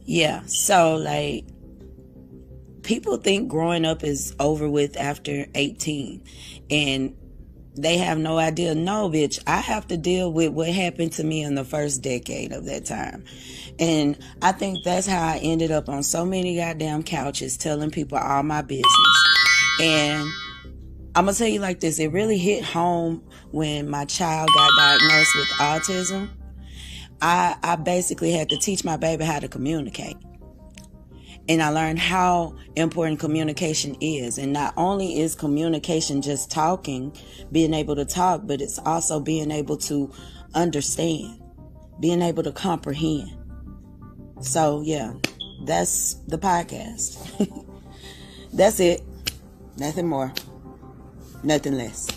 Yeah, so like people think growing up is over with after 18, and they have no idea. No, bitch, I have to deal with what happened to me in the first decade of that time. And I think that's how I ended up on so many goddamn couches telling people all my business. And I'm gonna tell you like this, it really hit home when my child got diagnosed with autism. I basically had to teach my baby how to communicate. And I learned how important communication is. And not only is communication just talking, being able to talk, but it's also being able to understand, being able to comprehend. So, yeah, that's the podcast. That's it. Nothing more, nothing less.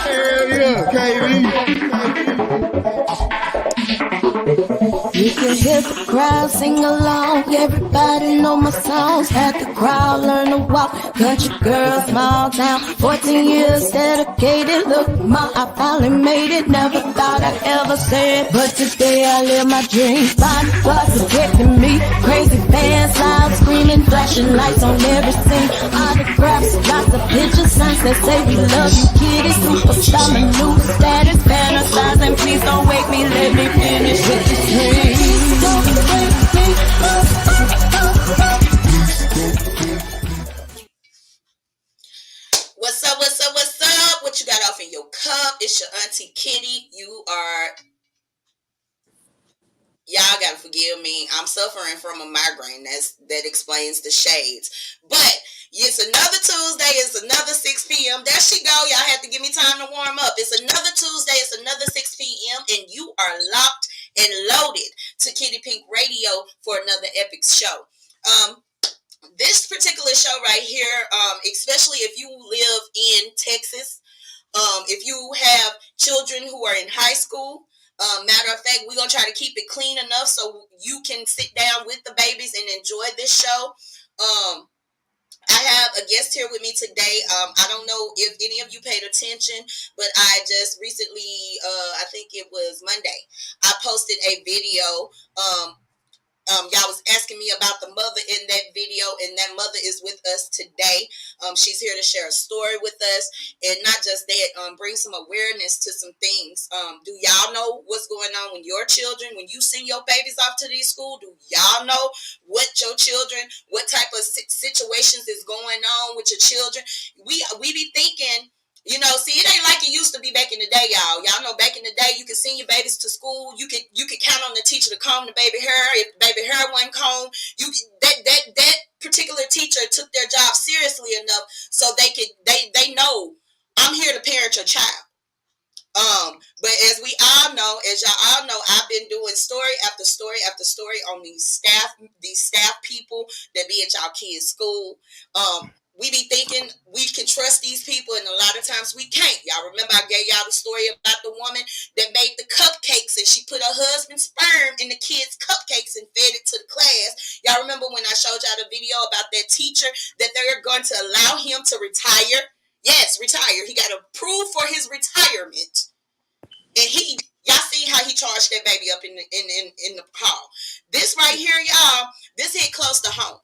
Hell yeah, KD. You can hear the crowd sing along. Everybody know my songs. Had the crowd learn to walk. Country girl, small town. 14 years dedicated. Look, ma, I finally made it. Never thought I'd ever say it, but today I live my dream. Bodyguards protecting me. Crazy fans loud screaming, flashing lights on every scene. Autographs, lots of pictures, signs that say we love you, kitty. Superstar, my new status, fantasizing. Please don't wake me, let me finish with this dream. Don't wake me up. What's up, what's up, what's up? What you got off in your cup? It's your Auntie Kitty. Y'all gotta forgive me. I'm suffering from a migraine. That explains the shades. But it's another Tuesday. It's another 6 p.m. There she go. Y'all have to give me time to warm up. It's another Tuesday. It's another 6 p.m. And you are locked and loaded to Kitty Pink Radio for another epic show. This particular show right here, especially if you live in Texas, if you have children who are in high school, matter of fact, we're going to try to keep it clean enough so you can sit down with the babies and enjoy this show. I have a guest here with me today. I don't know if any of you paid attention, but I just recently, I think it was Monday, I posted a video. Y'all was asking me about the mother in that video, and that mother is with us today. She's here to share a story with us, and not just that, bring some awareness to some things. Do y'all know what's going on with your children when you send your babies off to these schools? Do y'all know what your children, what type of situations is going on with your children? We be thinking. See, it ain't like it used to be back in the day, y'all. Y'all know back in the day, you could send your babies to school. You could count on the teacher to comb the baby hair. If the baby hair wasn't combed, that particular teacher took their job seriously enough so they know I'm here to parent your child. But as y'all all know, I've been doing story after story after story on these staff people that be at y'all kids' school. We be thinking we can trust these people, and a lot of times we can't. Y'all remember I gave y'all the story about the woman that made the cupcakes, and she put her husband's sperm in the kids' cupcakes and fed it to the class. Y'all remember when I showed y'all the video about that teacher that they're going to allow him to retire? Yes, retire. He got approved for his retirement, and y'all see how he charged that baby up in the hall. This right here, y'all, this hit close to home.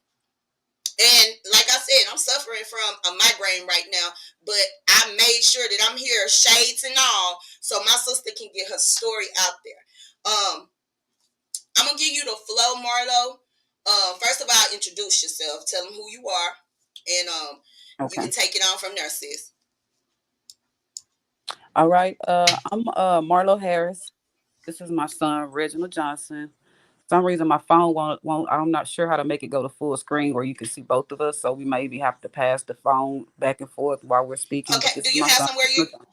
And like I said, I'm suffering from a migraine right now, but I made sure that I'm here, shades and all, so my sister can get her story out there. I'm gonna give you the flow, Marlo. First of all, introduce yourself. Tell them who you are, and you can take it on from there, sis. All right. I'm Marlo Harris. This is my son, Reginald Johnson. For some reason my phone won't. I'm not sure how to make it go to full screen where you can see both of us. So we maybe have to pass the phone back and forth while we're speaking. Okay. But this Do is you my have son. somewhere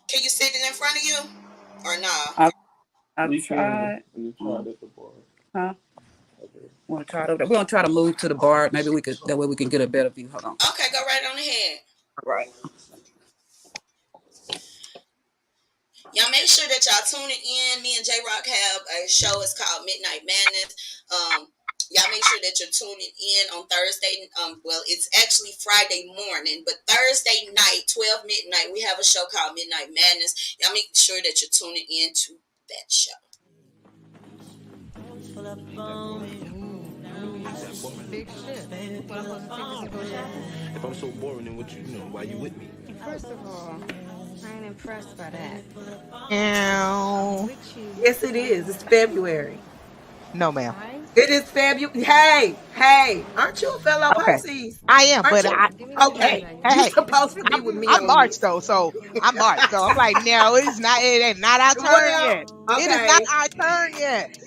can you sit it in front of you, or nah? I've tried. You tried at the bar. Huh? Okay. Want to try it over there? We're gonna try to move to the bar. Maybe we could. That way we can get a better view. Hold on. Okay, go right on ahead. All right. Y'all make sure that y'all tune it in. Me and J Rock have a show. It's called Midnight Madness. Y'all make sure that you're tuning in on Thursday. Well, it's actually Friday morning, but Thursday night, 12 midnight, we have a show called Midnight Madness. Y'all make sure that you're tuning in to that show. Big shit. Wanna take us to go shopping? If I'm so boring, then what why you with me? First of all, I ain't impressed by that. Ow. With you. Yes, it is. It's February. No, ma'am. Right? It is February. Hey, aren't you a fellow Okay. Pisces? I am, Aren't but you? Give me my Okay, money. hey, you hey, supposed to be with me I'm on March this. though, so I'm March. So I'm like, no, it ain't not our turn Well, yet. It is okay. not our turn yet.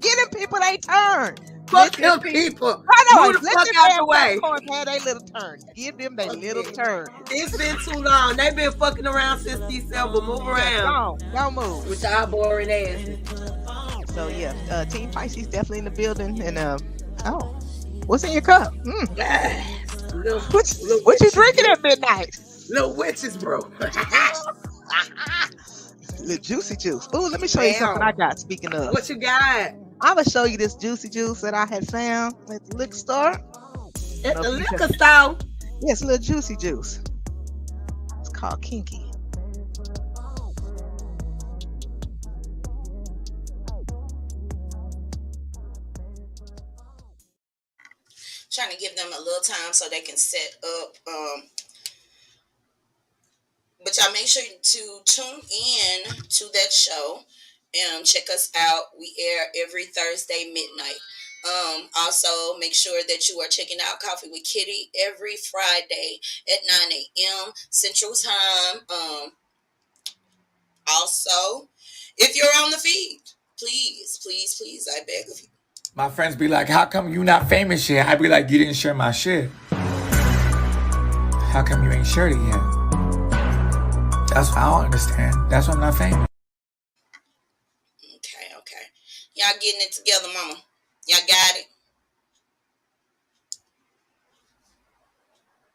Get them people they turn. Fuck Let them them people. people. I know. Move the Let fuck them out damn the way. Capricorns have their little turn. Give them their Fuck little it. turn. It's been too long. They've been fucking around since December. Move Yeah, around don't move. with y'all boring asses. So yeah, Team Pisces definitely in the building. And oh, what's in your cup? Little What you witches drinking brew. at midnight? Little witches brew. The juicy juice. Ooh, let me show you something I got. Speaking of, What you got? I'm gonna show you this juicy juice that I had found at the liquor store. At the liquor store. Yes, a little juicy juice. It's called Kinky. Trying to give them a little time so they can set up. But y'all make sure to tune in to that show and check us out. We air every Thursday midnight. Also, make sure that you are checking out Coffee with Kitty every Friday at 9 a.m. Central Time. Also, if you're on the feed, please, I beg of you. My friends be like, how come you not famous yet? I be like, you didn't share my shit. How come you ain't shared it yet? That's what I don't understand. That's why I'm not famous. Okay. Y'all getting it together, mama. Y'all got it.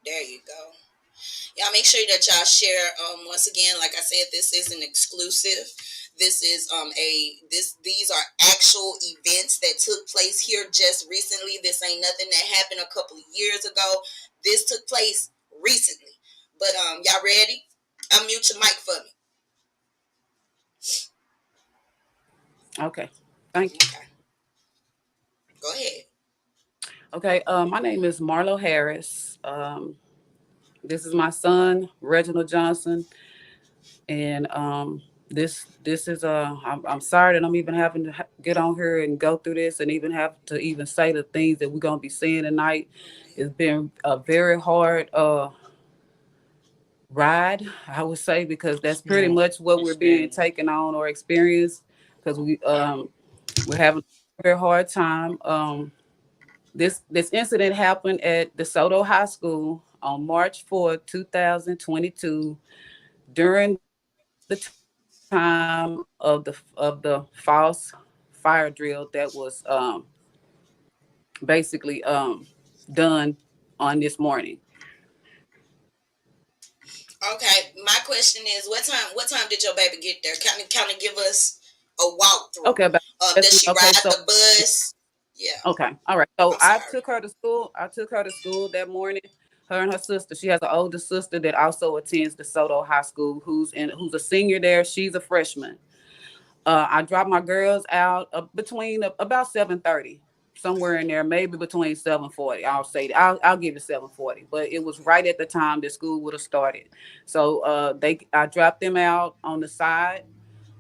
There you go. Y'all make sure that y'all share. Once again, like I said, this is an exclusive. This is these are actual events that took place here just recently. This ain't nothing that happened a couple of years ago. This took place recently. But y'all ready? Unmute your mic for me. Okay. Thank you. Okay. Go ahead. Okay. My name is Marlo Harris. This is my son, Reginald Johnson. And this is I'm sorry that I'm even having to get on here and go through this and even have to even say the things that we're gonna be seeing tonight. It's been a very hard ride, I would say, because that's pretty much what we're being taken on or experienced, because we're having a very hard time. This incident happened at DeSoto High School on March 4th, 2022, during the time of the false fire drill that was basically done on this morning. Okay. My question is, what time did your baby get there? Kind of give us a walkthrough. Okay, Does she ride the bus? Yeah. Okay, all right. So I took her to school. I took her to school that morning. Her and her sister. She has an older sister that also attends DeSoto High School, who's a senior there. She's a freshman. I dropped my girls out between about 7:30, somewhere in there, maybe between 7:40. I'll give it 7:40, but it was right at the time that school would have started. So I dropped them out on the side,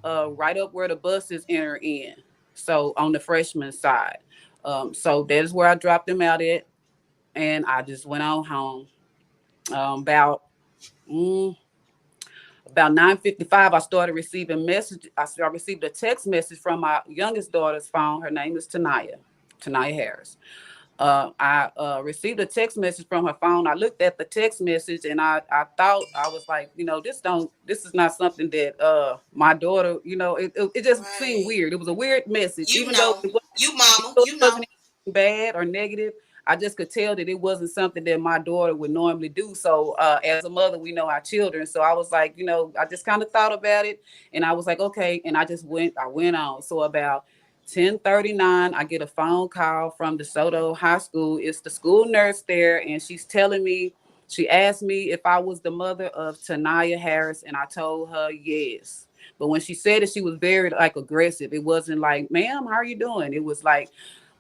right up where the buses enter in. So on the freshman side. So that is where I dropped them out at, and I just went on home. About 9:55, I started receiving message. I received a text message from my youngest daughter's phone. Her name is Tanaya Harris. I received a text message from her phone. I looked at the text message and I thought, I was like, this is not something that my daughter, it just seemed weird. It was a weird message, though it wasn't bad or negative. I just could tell that it wasn't something that my daughter would normally do. So as a mother, we know our children. So I was like, I just kind of thought about it and I was like, okay. And I went on. So about 10:39, I get a phone call from DeSoto High School. It's the school nurse there, and she's telling me, she asked me if I was the mother of Tanaya Harris, and I told her yes. But when she said it, she was very like aggressive. It wasn't like, ma'am, how are you doing? It was like,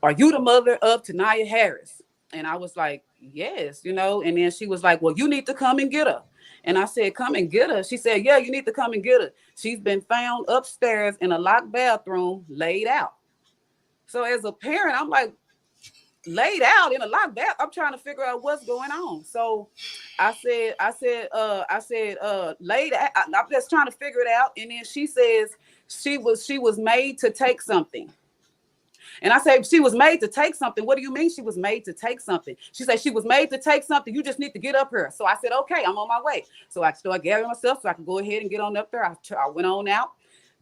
are you the mother of Tanaya Harris? And I was like, yes, And then she was like, well, you need to come and get her. And I said, come and get her. She said, yeah, you need to come and get her. She's been found upstairs in a locked bathroom, laid out. So as a parent, I'm like, laid out in a locked bath. I'm trying to figure out what's going on. So I said, laid out. I'm just trying to figure it out. And then she says she was made to take something. And I say, she was made to take something. What do you mean she was made to take something? She said, she was made to take something. You just need to get up here. So I said, okay, I'm on my way. So I started gathering myself so I could go ahead and get on up there. I went on out.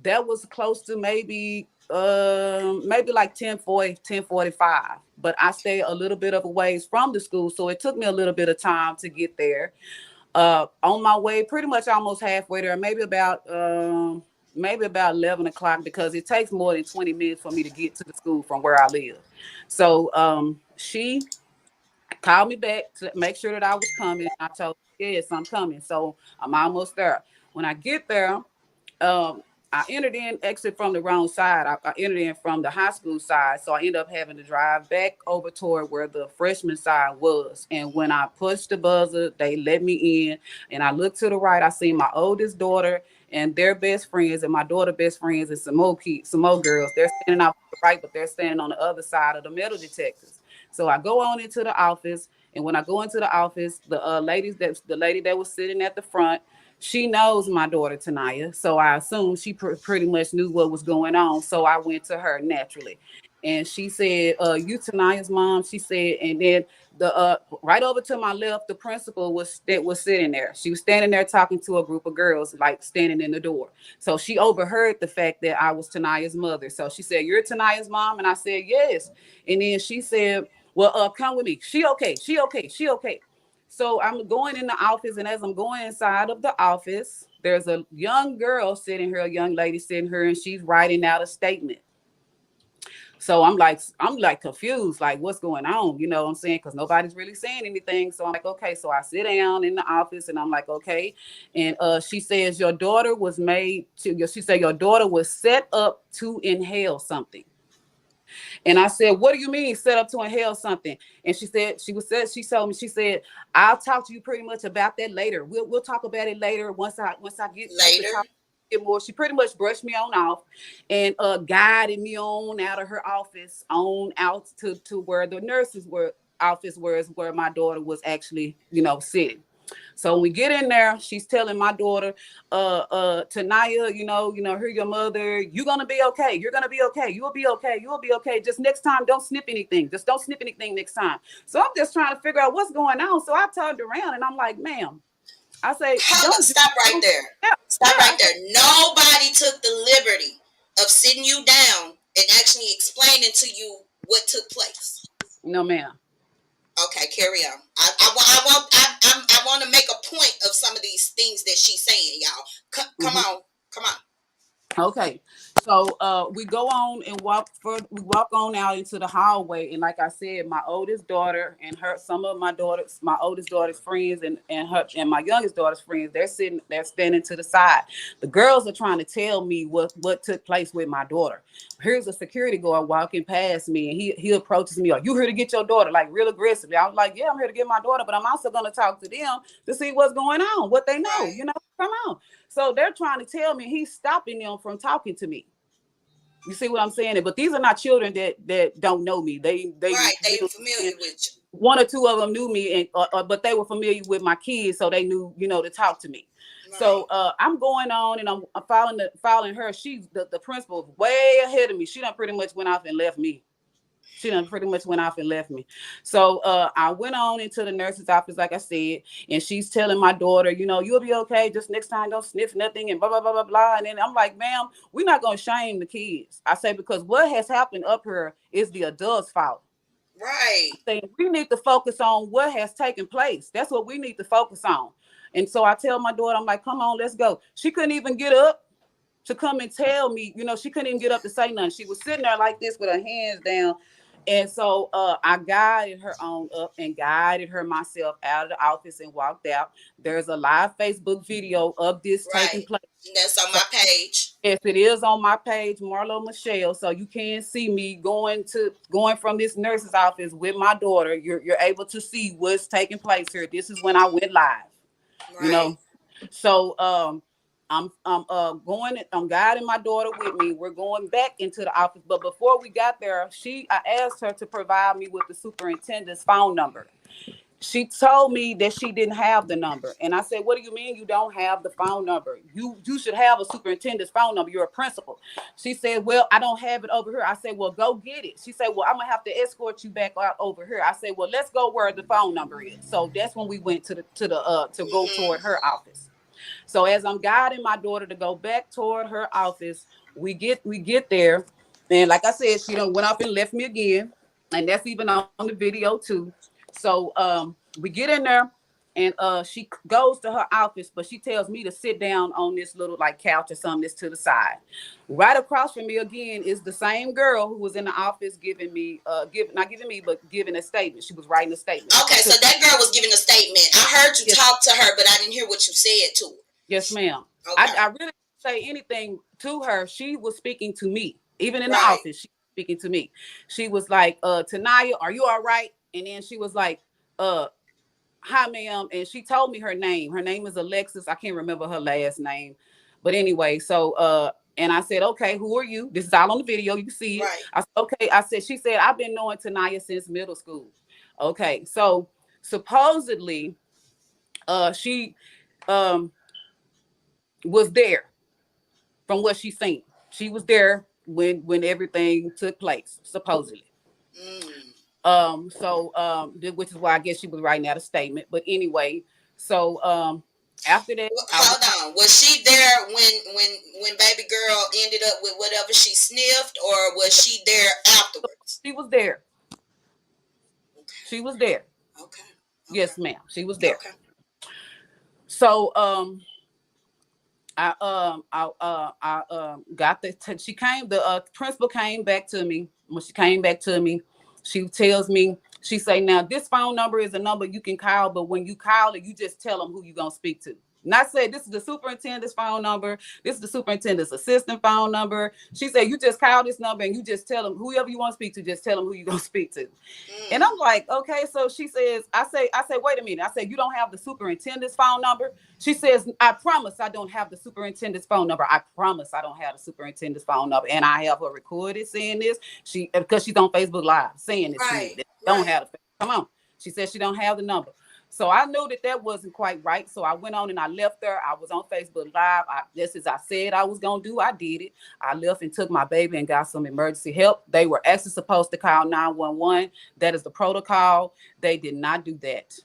That was close to maybe like 10:40, 10:45. But I stayed a little bit of a ways from the school. So it took me a little bit of time to get there. On my way, pretty much almost halfway there, maybe about 11 o'clock, because it takes more than 20 minutes for me to get to the school from where I live. So she called me back to make sure that I was coming. I told her, yes, I'm coming. So I'm almost there. When I get there, I entered in, exit from the wrong side. I entered in from the high school side. So I ended up having to drive back over toward where the freshman side was. And when I pushed the buzzer, they let me in. And I looked to the right. I seen my oldest daughter and their best friends, and my daughter best friends, and some more girls. They're standing out to the right, but they're standing on the other side of the metal detectors. So I go on into the office. And when I go into the office, the lady that was sitting at the front, she knows my daughter Tanaya, so I assume she pretty much knew what was going on. So I went to her naturally, and she said, "You Tanaya's mom?" She said, and then the right over to my left, the principal was sitting there. She was standing there talking to a group of girls, like standing in the door. So she overheard the fact that I was Tanaya's mother. So she said, "You're Tanaya's mom?" And I said, "Yes." And then she said, "Well, come with me. She okay? She okay? She okay?" So I'm going in the office, and as I'm going inside of the office, there's a young girl sitting here, a young lady sitting here, and she's writing out a statement. So I'm like confused, like what's going on? You know what I'm saying? Because nobody's really saying anything. So I'm like, okay. So I sit down in the office, and I'm like, okay. And she says, your daughter was set up to inhale something. And I said, what do you mean set up to inhale something? And she told me, she said, I'll talk to you pretty much about that later. We'll talk about it later once I get later. Get more. She pretty much brushed me on off and guided me on out of her office, on out to where the nurses office was, where my daughter was actually, sitting. So when we get in there, she's telling my daughter, Tanaya, hear your mother, you're gonna be okay. You're gonna be okay. You'll be okay. You'll be okay. Just next time, don't snip anything. Just don't snip anything next time. So I'm just trying to figure out what's going on. So I turned around and I'm like, ma'am, I say, stop right there. Stop right there. Nobody took the liberty of sitting you down and actually explaining to you what took place. No, ma'am. Okay, carry on. I want to make a point of some of these things that she's saying, y'all. Come on. Okay, so we go on and walk on out into the hallway, and like I said, my oldest daughter and some of my oldest daughter's friends and my youngest daughter's friends, they're standing to the side. The girls are trying to tell me what took place with my daughter. Here's a security guard walking past me, and he approaches me, are you here to get your daughter? Like real aggressively. I was like, yeah, I'm here to get my daughter, but I'm also going to talk to them to see what's going on, what they know, come on. So they're trying to tell me, he's stopping them from talking to me. You see what I'm saying? But these are not children that don't know me. They familiar with you. One or two of them knew me, but they were familiar with my kids, so they knew, to talk to me. Right. So I'm going on, and I'm following her. She's the principal way ahead of me. She done pretty much went off and left me. So I went on into the nurse's office, like I said, and she's telling my daughter, you'll be okay. Just next time, don't sniff nothing and blah, blah, blah, blah, blah. And then I'm like, ma'am, we're not going to shame the kids. I say, because what has happened up here is the adults' fault. Right. I say, we need to focus on what has taken place. That's what we need to focus on. And so I tell my daughter, I'm like, come on, let's go. She couldn't even get up. to come and tell me, she couldn't even get up to say nothing. She was sitting there like this with her hands down. And so I guided her on up and guided her myself out of the office and walked out. There's a live Facebook video of this taking Right. place. That's on my page. Yes, it is on my page, Marlo Michelle. So you can see me going from this nurse's office with my daughter. You're able to see what's taking place here. This is when I went live. Right. So I'm guiding my daughter with me. We're going back into the office. But before we got there, I asked her to provide me with the superintendent's phone number. She told me that she didn't have the number. And I said, what do you mean you don't have the phone number? You should have a superintendent's phone number. You're a principal. She said, well, I don't have it over here. I said, well, go get it. She said, well, I'm going to have to escort you back out over here. I said, well, let's go where the phone number is. So that's when we went to go toward her office. So as I'm guiding my daughter to go back toward her office, we get there. And like I said, she done went off and left me again. And that's even on the video too. So we get in there and she goes to her office, but she tells me to sit down on this little like couch or something that's to the side. Right across from me again is the same girl who was in the office giving a statement. She was writing a statement. Okay, so that girl was giving a statement. I heard you talk to her, but I didn't hear what you said to her. Yes, ma'am. Okay. I really didn't say anything to her. She was speaking to me. Even in the office, she was speaking to me. She was like, Tanaya, are you all right? And then she was like, hi, ma'am. And she told me her name. Her name is Alexis. I can't remember her last name. But anyway, so and I said, okay, who are you? This is all on the video. You can see it. Right. I said, okay. She said, I've been knowing Tanaya since middle school. Okay. So supposedly she was there from what she seen. She was there when everything took place, supposedly. Which is why I guess she was writing out a statement. But anyway, so after that, hold on. Was she there when baby girl ended up with whatever she sniffed, or was she there afterwards? She was there. Okay. She was there. Okay. Yes, ma'am. She was there. Okay. So the principal came back to me. When she came back to me, she tells me, she say, now this phone number is a number you can call, but when you call it, you just tell them who you're going to speak to. Not say this is the superintendent's phone number. This is the superintendent's assistant phone number. She said, you just call this number and you just tell them whoever you want to speak to, just tell them who you're going to speak to. And I'm like, okay. So she says, I say, wait a minute. I said, you don't have the superintendent's phone number? She says, I promise I don't have the superintendent's phone number. I promise I don't have the superintendent's phone number. And I have her recorded saying this. Because she's on Facebook Live saying this. Right. Don't have the, come on. She said she don't have the number. So I knew that wasn't quite right. So I went on and I left her. I was on Facebook Live. Just as I said I was going to do, I did it. I left and took my baby and got some emergency help. They were actually supposed to call 911. That is the protocol. They did not do that.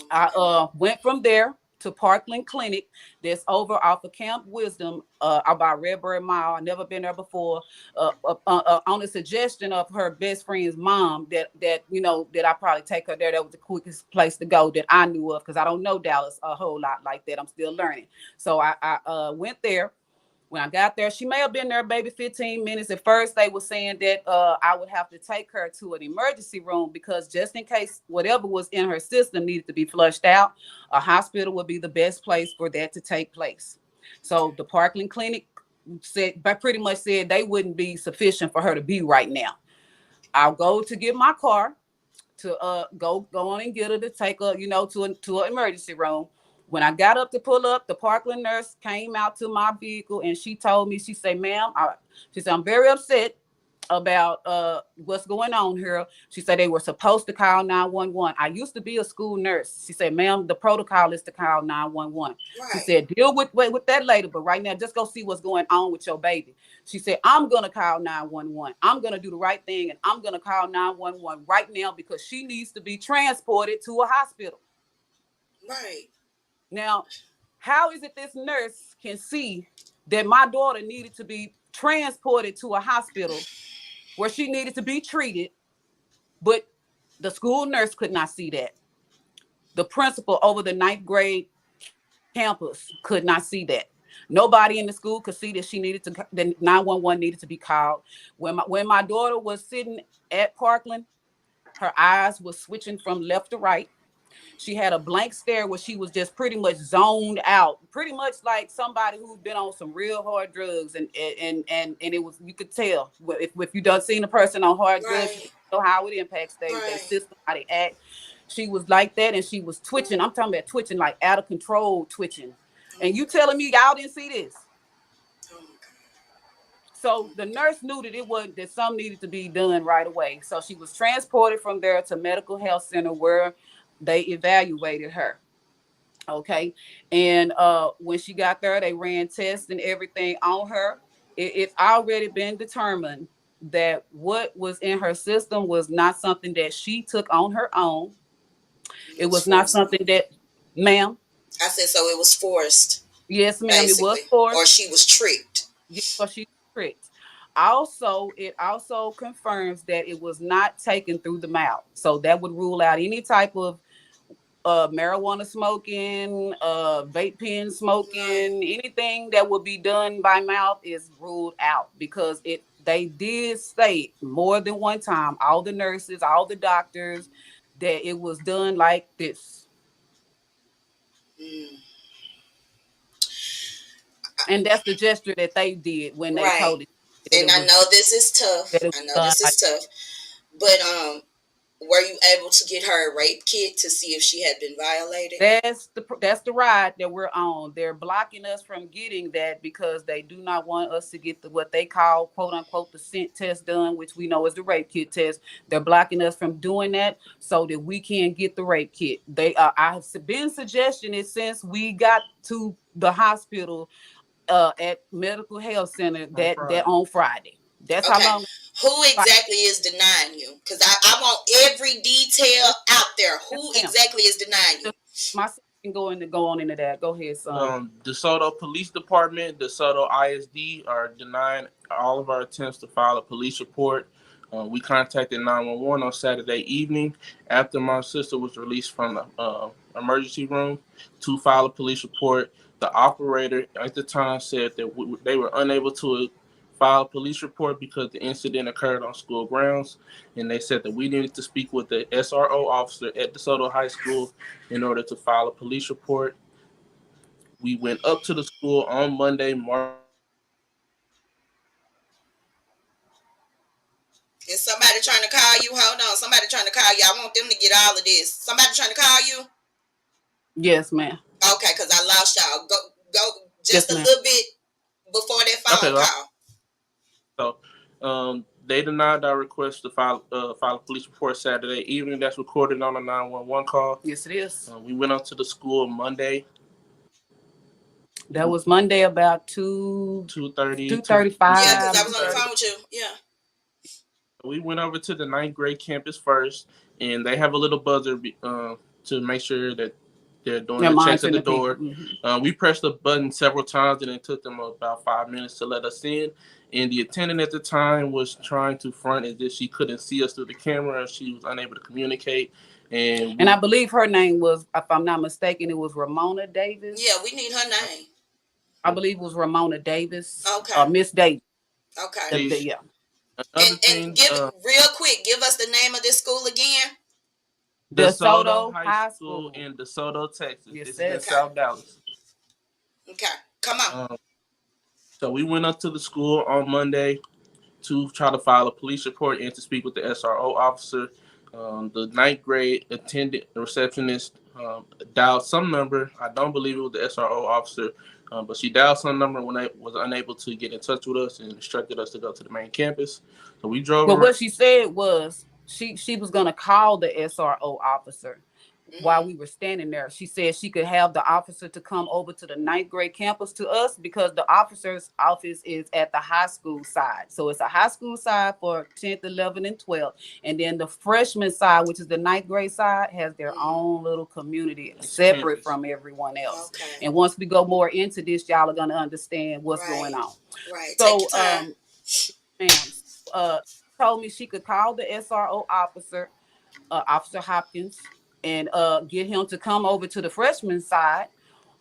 I went from there to Parkland Clinic that's over off of Camp Wisdom about Redbird Mall. I've never been there before. On the suggestion of her best friend's mom that I probably take her there. That was the quickest place to go that I knew of because I don't know Dallas a whole lot like that. I'm still learning. So I went there. When I got there, she may have been there maybe 15 minutes. At first, they were saying that I would have to take her to an emergency room because just in case whatever was in her system needed to be flushed out, a hospital would be the best place for that to take place. So the Parkland Clinic pretty much said they wouldn't be sufficient for her to be right now. I'll go to get my car to go on and get her to take her, to an emergency room. When I got up to pull up, the Parkland nurse came out to my vehicle and she told me, she said, ma'am, I'm very upset about what's going on here. She said they were supposed to call 911. I used to be a school nurse. She said, ma'am, the protocol is to call 911. Right. She said, deal with that later, but right now, just go see what's going on with your baby. She said, I'm going to call 911. I'm going to do the right thing and I'm going to call 911 right now because she needs to be transported to a hospital. Right. Now, how is it this nurse can see that my daughter needed to be transported to a hospital where she needed to be treated, but the school nurse could not see that? The principal over the 9th grade campus could not see that. Nobody in the school could see that the 911 needed to be called. When my daughter was sitting at Parkland, her eyes were switching from left to right. She had a blank stare where she was just pretty much zoned out, pretty much like somebody who's been on some real hard drugs, and it was, you could tell if you done seen a person on hard drugs, you know how it impacts their system, how they act. She was like that, and she was twitching. I'm talking about twitching, like out of control twitching. And you telling me y'all didn't see this? So the nurse knew that something needed to be done right away. So she was transported from there to medical health center where they evaluated her. Okay. And when she got there, they ran tests and everything on her. It's already been determined that what was in her system was not something that she took on her own. It was not something that, ma'am. I said, so it was forced. Yes, ma'am. Basically. It was forced. Or she was tricked. Yes, or she was tricked. Also, it also confirms that it was not taken through the mouth. So that would rule out any type of marijuana smoking, vape pen smoking, anything that would be done by mouth is ruled out, because they did state more than one time, all the nurses, all the doctors, that it was done like this. And that's the gesture that they did when they told it. And I know this is tough. But were you able to get her a rape kit to see if she had been violated? That's the ride that we're on. They're blocking us from getting that because they do not want us to get what they call, quote unquote, the scent test done, which we know is the rape kit test. They're blocking us from doing that so that we can get the rape kit. I have been suggesting it since we got to the hospital at medical health center that on Friday. That's how long. Who exactly is denying you? Because I want every detail out there. Who exactly is denying you? My son can go on into that. Go ahead, son. DeSoto Police Department, DeSoto ISD are denying all of our attempts to file a police report. We contacted 911 on Saturday evening after my sister was released from the emergency room to file a police report. The operator at the time said that they were unable to file a police report because the incident occurred on school grounds, and they said that we needed to speak with the SRO officer at DeSoto High School in order to file a police report. We went up to the school on Monday, March. Is somebody trying to call you? Hold on. Somebody trying to call you. I want them to get all of this. Somebody trying to call you? Yes, ma'am. Okay, because I lost y'all. Go just a little bit before that phone call. So they denied our request to file a police report Saturday evening. That's recorded on a 911 call. Yes, it is. We went up to the school Monday. That was Monday about 2:35. Yeah, because I was on the phone with you. Yeah. We went over to the 9th grade campus first, and they have a little buzzer to make sure that they're doing the checks at the door. Mm-hmm. We pressed the button several times, and it took them about 5 minutes to let us in. And the attendant at the time was trying to front as if she couldn't see us through the camera. She was unable to communicate. And I believe her name was, if I'm not mistaken, it was Ramona Davis. Yeah, we need her name. I believe it was Ramona Davis. Okay. Miss Davis. Okay. Yeah. And real quick, give us the name of this school again. DeSoto High School in DeSoto, Texas. Yes, this is in South Dallas. Okay, come on. So we went up to the school on Monday to try to file a police report and to speak with the SRO officer. The 9th grade attendant, the receptionist, dialed some number. I don't believe it was the SRO officer, but she dialed some number when I was unable to get in touch with us and instructed us to go to the main campus. So we drove. But what she said was she was going to call the SRO officer while we were standing there. She said she could have the officer to come over to the 9th grade campus to us because the officer's office is at the high school side. So it's a high school side for 10th, 11th, and 12th. And then the freshman side, which is the 9th grade side, has their own little community separate from everyone else. Okay. And once we go more into this, y'all are going to understand what's going on. Right. So, ma'am, told me she could call the SRO officer, Officer Hopkins, and get him to come over to the freshman side,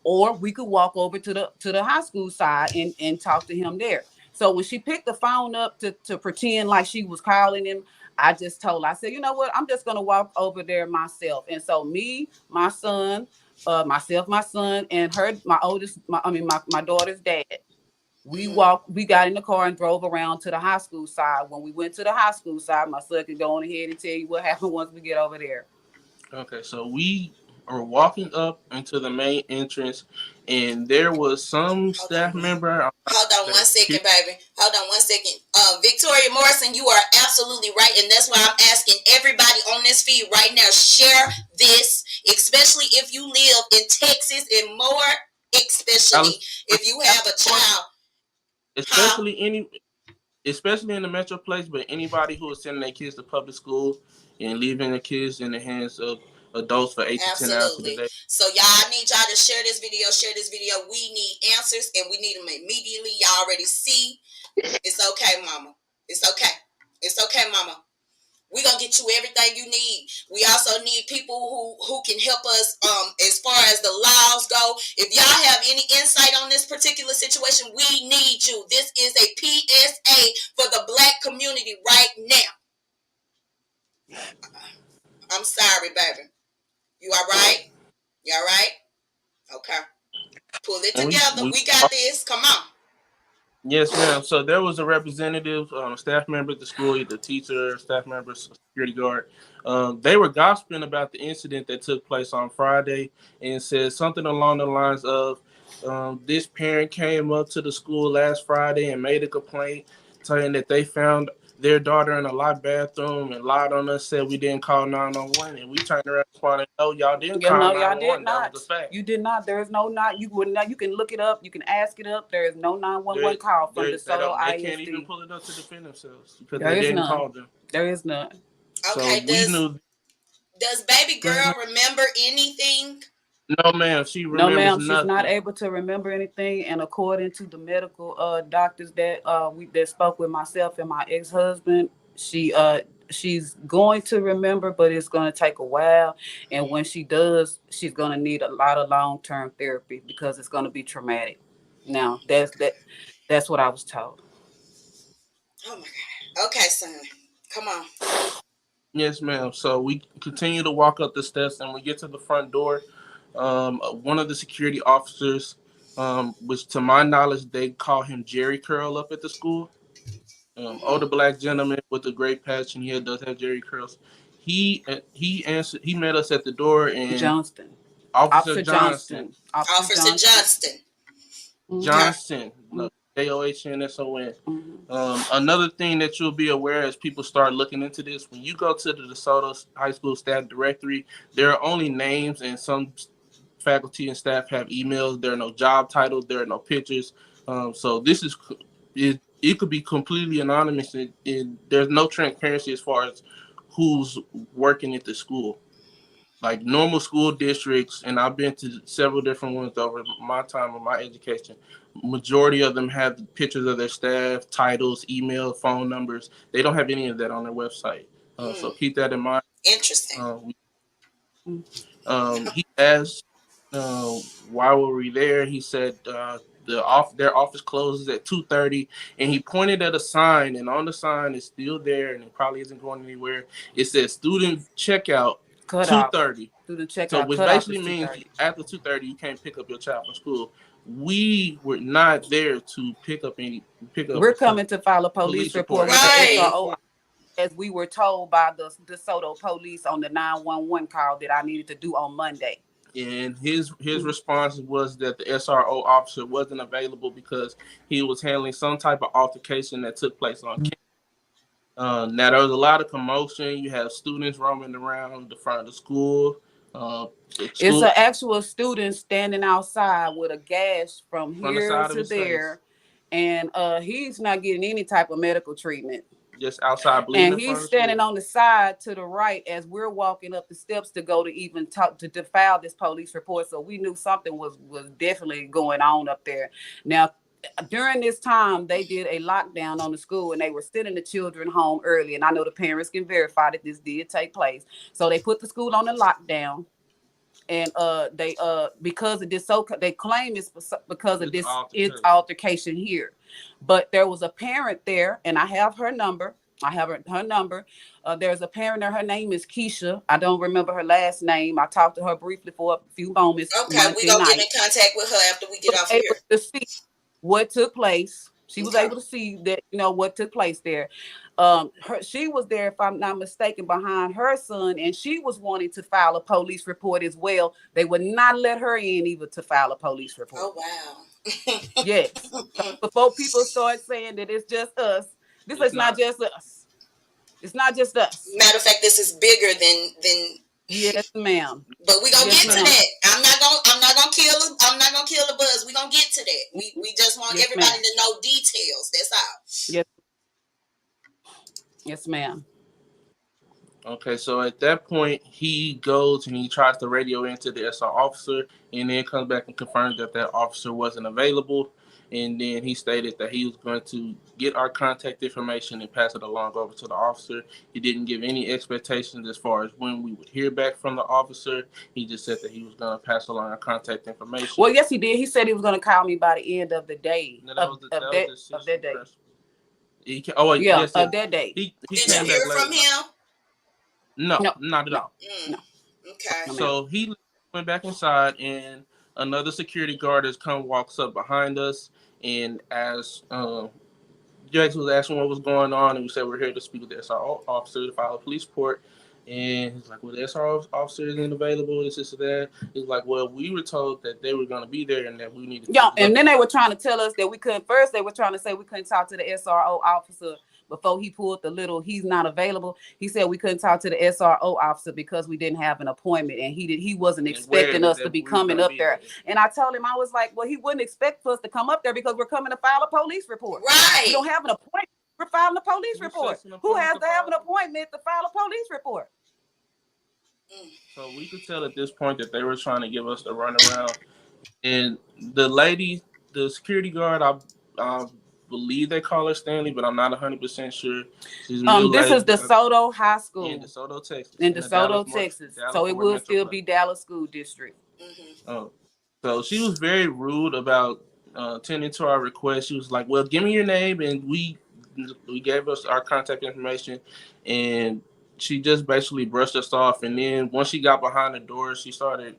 or we could walk over to the high school side and talk to him there. So when she picked the phone up to pretend like she was calling him, I just told her, I said, you know what, I'm just gonna walk over there myself. And so me, my son, myself, my son, and her, my daughter's dad. We got in the car and drove around to the high school side. When we went to the high school side, my son can go on ahead and tell you what happened once we get over there. Okay, so we are walking up into the main entrance, and there was some staff member. Hold on 1 second, baby. Hold on 1 second. Victoria Morrison, you are absolutely right, and that's why I'm asking everybody on this feed right now, share this, especially if you live in Texas, and more especially if you have a child. Especially in the metroplex, but anybody who is sending their kids to public school and leaving their kids in the hands of adults for 8 to 10 hours a day. So y'all, I need y'all to share this video. We need answers, and we need them immediately. Y'all already see. It's okay, mama. It's okay, mama. We're gonna get you everything you need. We also need people who can help us as far as the laws go. If y'all have any insight on this particular situation, we need you. This is a PSA for the Black community right now. I'm sorry, baby. You all right? You all right? Okay. Pull it together. We got this. Come on. Yes, ma'am. So there was a representative, staff member at the school, either teacher, staff member, security guard. They were gossiping about the incident that took place on Friday and said something along the lines of, this parent came up to the school last Friday and made a complaint saying that they found their daughter in a locked bathroom and lied on us, said we didn't call 911, and we turned around and responded, no, y'all didn't call 911. That was the fact. You did not. There is no not. You would not. You can look it up. You can ask it up. There is no 911 call from DeSoto ISD. They can't even pull it up to defend themselves because they didn't call them. There is none. Okay. So does baby girl remember anything? No, ma'am. She remembers nothing. She's not able to remember anything. And according to the medical doctors that spoke with myself and my ex-husband, she's going to remember, but it's going to take a while. And when she does, she's going to need a lot of long-term therapy because it's going to be traumatic. Now, that's what I was told. Oh my God. Okay, son. Come on. Yes, ma'am. So we continue to walk up the steps, and we get to the front door. One of the security officers, which to my knowledge, they call him Jerry Curl up at the school. Older Black gentleman with a great patch, and he does have Jerry curls. He met us at the door, and Officer Johnston. Johnson. Another thing that you'll be aware as people start looking into this, when you go to the DeSoto High School staff directory, there are only names, and some faculty and staff have emails. There are no job titles. There are no pictures. So this is it could be completely anonymous, and there's no transparency as far as who's working at the school. Like normal school districts, and I've been to several different ones over my time of my education, majority of them have pictures of their staff, titles, email, phone numbers. They don't have any of that on their website. So keep that in mind. Interesting. He asked, why were we there? He said their office closes at 2:30, and he pointed at a sign, and on the sign is still there, and it probably isn't going anywhere. It says student checkout 2:30. So which basically means after 2:30 you can't pick up your child from school. We were not there to pick up. We're coming to file a police report with the SRO, as we were told by the DeSoto police on the 911 call that I needed to do on Monday. And his response was that the SRO officer wasn't available because he was handling some type of altercation that took place on campus. Now, there was a lot of commotion. You have students roaming around the front of the school. It's an actual student standing outside with a gash from here to there. And he's not getting any type of medical treatment. Just outside bleeding. And he's standing on the side to the right as we're walking up the steps to go to even talk to file this police report. So we knew something was definitely going on up there. Now, during this time, they did a lockdown on the school, and they were sending the children home early. And I know the parents can verify that this did take place. So they put the school on the lockdown. And they because of this, so they claim it's because of this altercation here. But there was a parent there, and I have her number. I have her number. There's a parent there. Her name is Keisha. I don't remember her last name. I talked to her briefly for a few moments. Okay, we're going to get in contact with her after we get off here. To see what took place. She was able to see that, what took place there. She was there, if I'm not mistaken, behind her son, and she was wanting to file a police report as well. They would not let her in even to file a police report. Oh, wow. Yes. So before people start saying that it's just us, this is not just us. It's not just us. Matter of fact, this is bigger than. Yes, ma'am. But we gonna get to that. I'm not gonna kill the buzz. We gonna get to that. We just want everybody to know details. That's all. Yes. Yes, ma'am. Okay, so at that point, he goes and he tries to radio into the SR officer, and then comes back and confirms that officer wasn't available. And then he stated that he was going to get our contact information and pass it along over to the officer. He didn't give any expectations as far as when we would hear back from the officer. He just said that he was going to pass along our contact information. Well, yes, he did. He said he was going to call me by the end of the day. No, of that day. Of that day. Did you hear from him? No, not at all. No. Okay. So he went back inside, and another security guard walks up behind us, and as Jax was asking what was going on, and we said we're here to speak with the SRO officer to file a police report. And he's like, well, the SRO officer isn't available, this and that. He's like, well, we were told that they were going to be there and that we needed to. And then they were trying to tell us that we couldn't. First, they were trying to say we couldn't talk to the SRO officer before he pulled the little, he's not available. He said we couldn't talk to the SRO officer because we didn't have an appointment, and he wasn't expecting us to be coming up there. And I told him, I was like, well, he wouldn't expect us to come up there because we're coming to file a police report. Right. We don't have an appointment. We're filing a police report. Who has to have an appointment to file a police report? So we could tell at this point that they were trying to give us the runaround. And the lady, the security guard, I believe they call her Stanley, but I'm not 100% sure. This is DeSoto High School. In DeSoto, Texas. In DeSoto, Texas. So it would still be Dallas School District. So she was very rude about tending to our request. She was like, well, give me your name, and we gave us our contact information, and she just basically brushed us off. And then once she got behind the door, she started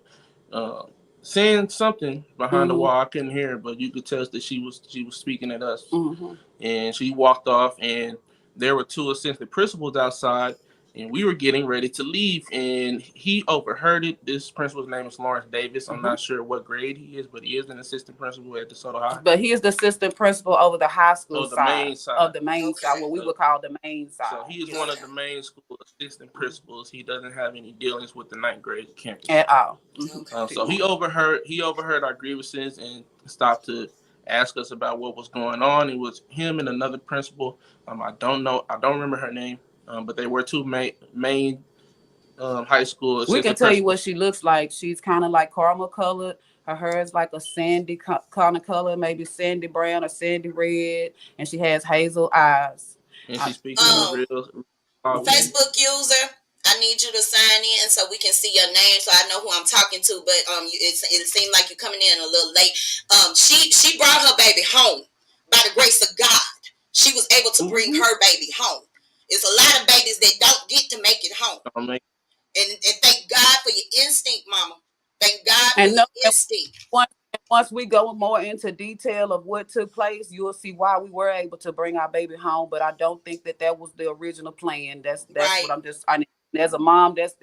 saying something behind the wall. I couldn't hear her, but you could tell that she was speaking at us. And she walked off, and there were two assistant principals outside, and we were getting ready to leave, and he overheard it. This principal's name is Lawrence Davis. I'm not sure what grade he is, but he is an assistant principal at DeSoto High. But he is the assistant principal over the high school main side. Of the main side, what we would call the main side. So he is one of the main school assistant principals. He doesn't have any dealings with the ninth grade campus at all. So he overheard our grievances and stopped to ask us about what was going on. It was him and another principal. I don't remember her name. But they were two main high school. We can tell you what she looks like. She's kind of like caramel colored. Her hair is like a sandy kind of color, maybe sandy brown or sandy red, and she has hazel eyes. And she speaks real Facebook user. I need you to sign in so we can see your name, so I know who I'm talking to. But it seemed like you're coming in a little late. She brought her baby home by the grace of God. She was able to bring her baby home. It's a lot of babies that don't get to make it home. And thank God for your instinct, Mama. Thank God for your instinct. Once we go more into detail of what took place, you'll see why we were able to bring our baby home. But I don't think that was the original plan. That's right. What I'm just. As a mom, that's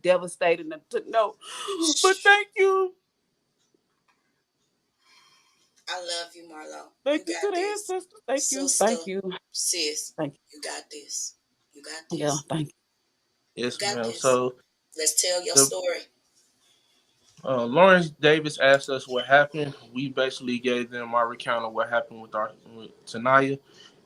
devastating to know. But thank you. I love you, Marlo. Thank you to the ancestors. Thank you. Thank you. Sis. Thank you. You got this. You got this. Yeah, thank you. Yes, ma'am. So let's tell your story. Lawrence Davis asked us what happened. We basically gave them our recount of what happened with Tanaya,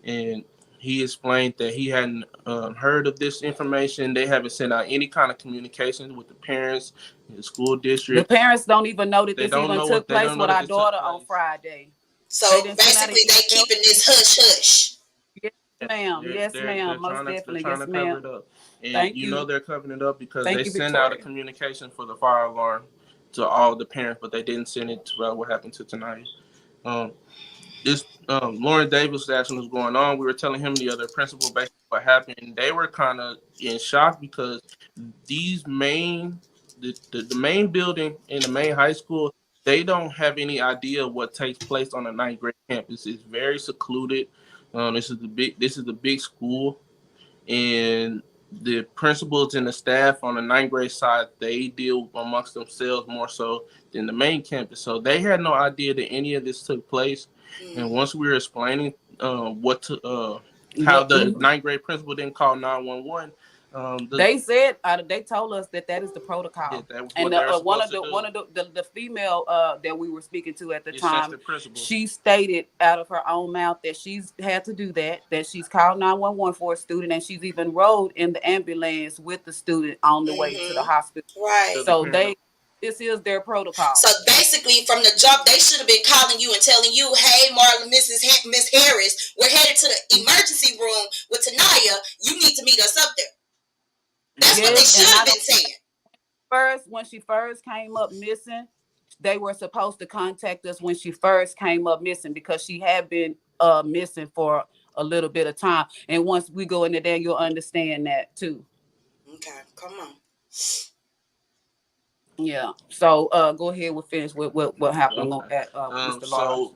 and he explained that he hadn't heard of this information. They haven't sent out any kind of communication with the parents, the school district. The parents don't even know that this even took place with our daughter on Friday. So basically, they keeping this hush hush. Yeah, ma'am. Yes, ma'am. Most They're definitely. trying Yes, to cover ma'am. it up, and Thank you know you. they're covering it up because Thank they you, sent out a Victoria. communication for the fire alarm to all the parents, but they didn't send it to what happened to tonight. Um, this Lauren Davis was asking what's going on. We were telling him the other principal basically what happened. They were kind of in shock because these the main building in the main high school, they don't have any idea what takes place on the ninth grade campus. It's very secluded. This is the big school, and the principals and the staff on the ninth grade side, they deal amongst themselves more so than the main campus. So they had no idea that any of this took place. And once we were explaining how the ninth grade principal didn't call 911, they said they told us that is the protocol. that was And what they were one supposed of to do. the female that we were speaking to at the The time, assistant principal. she stated out of her own mouth that she's had to do that she's called 911 for a student, and she's even rode in the ambulance with the student on the way to the hospital. Right. So this is their protocol. So basically, from the jump, they should have been calling you and telling you, "Hey, Marla, Miss Harris, we're headed to the emergency room with Tanaya. You need to meet us up there." That's what they should have been saying. When she first came up missing, they were supposed to contact us when she first came up missing, because she had been missing for a little bit of time. And once we go into there, you'll understand that too. Okay, come on. Yeah. So go ahead. We'll finish with what happened at Mr. So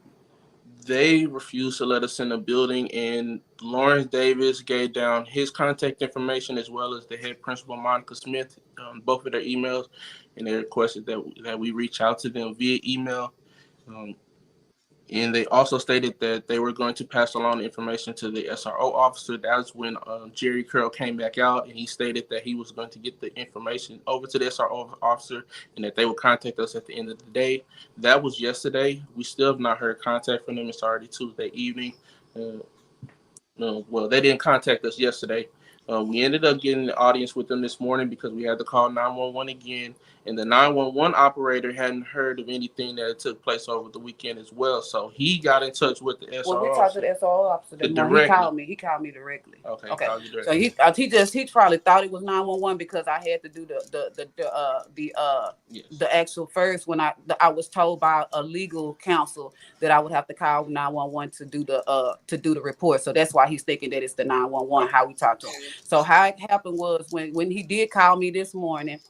they refused to let us in the building, and Lawrence Davis gave down his contact information as well as the head principal, Monica Smith, both of their emails, and they requested that we reach out to them via email. And they also stated that they were going to pass along the information to the SRO officer. That's when Jerry Curl came back out, and he stated that he was going to get the information over to the SRO officer and that they would contact us at the end of the day. That was yesterday. We still have not heard contact from them. It's already Tuesday evening. Well, they didn't contact us yesterday. We ended up getting the audience with them this morning because we had to call 911 again, and the 911 operator hadn't heard of anything that took place over the weekend as well. So he got in touch with the SRO. Well, we talked to the SRO officer. He called me. He called me directly. Okay. So he probably thought it was 911 because I had to do the actual first when I was told by a legal counsel that I would have to call 911 to do the report. So that's why he's thinking that it's the 911. How we talked to him. So how it happened was when he did call me this morning,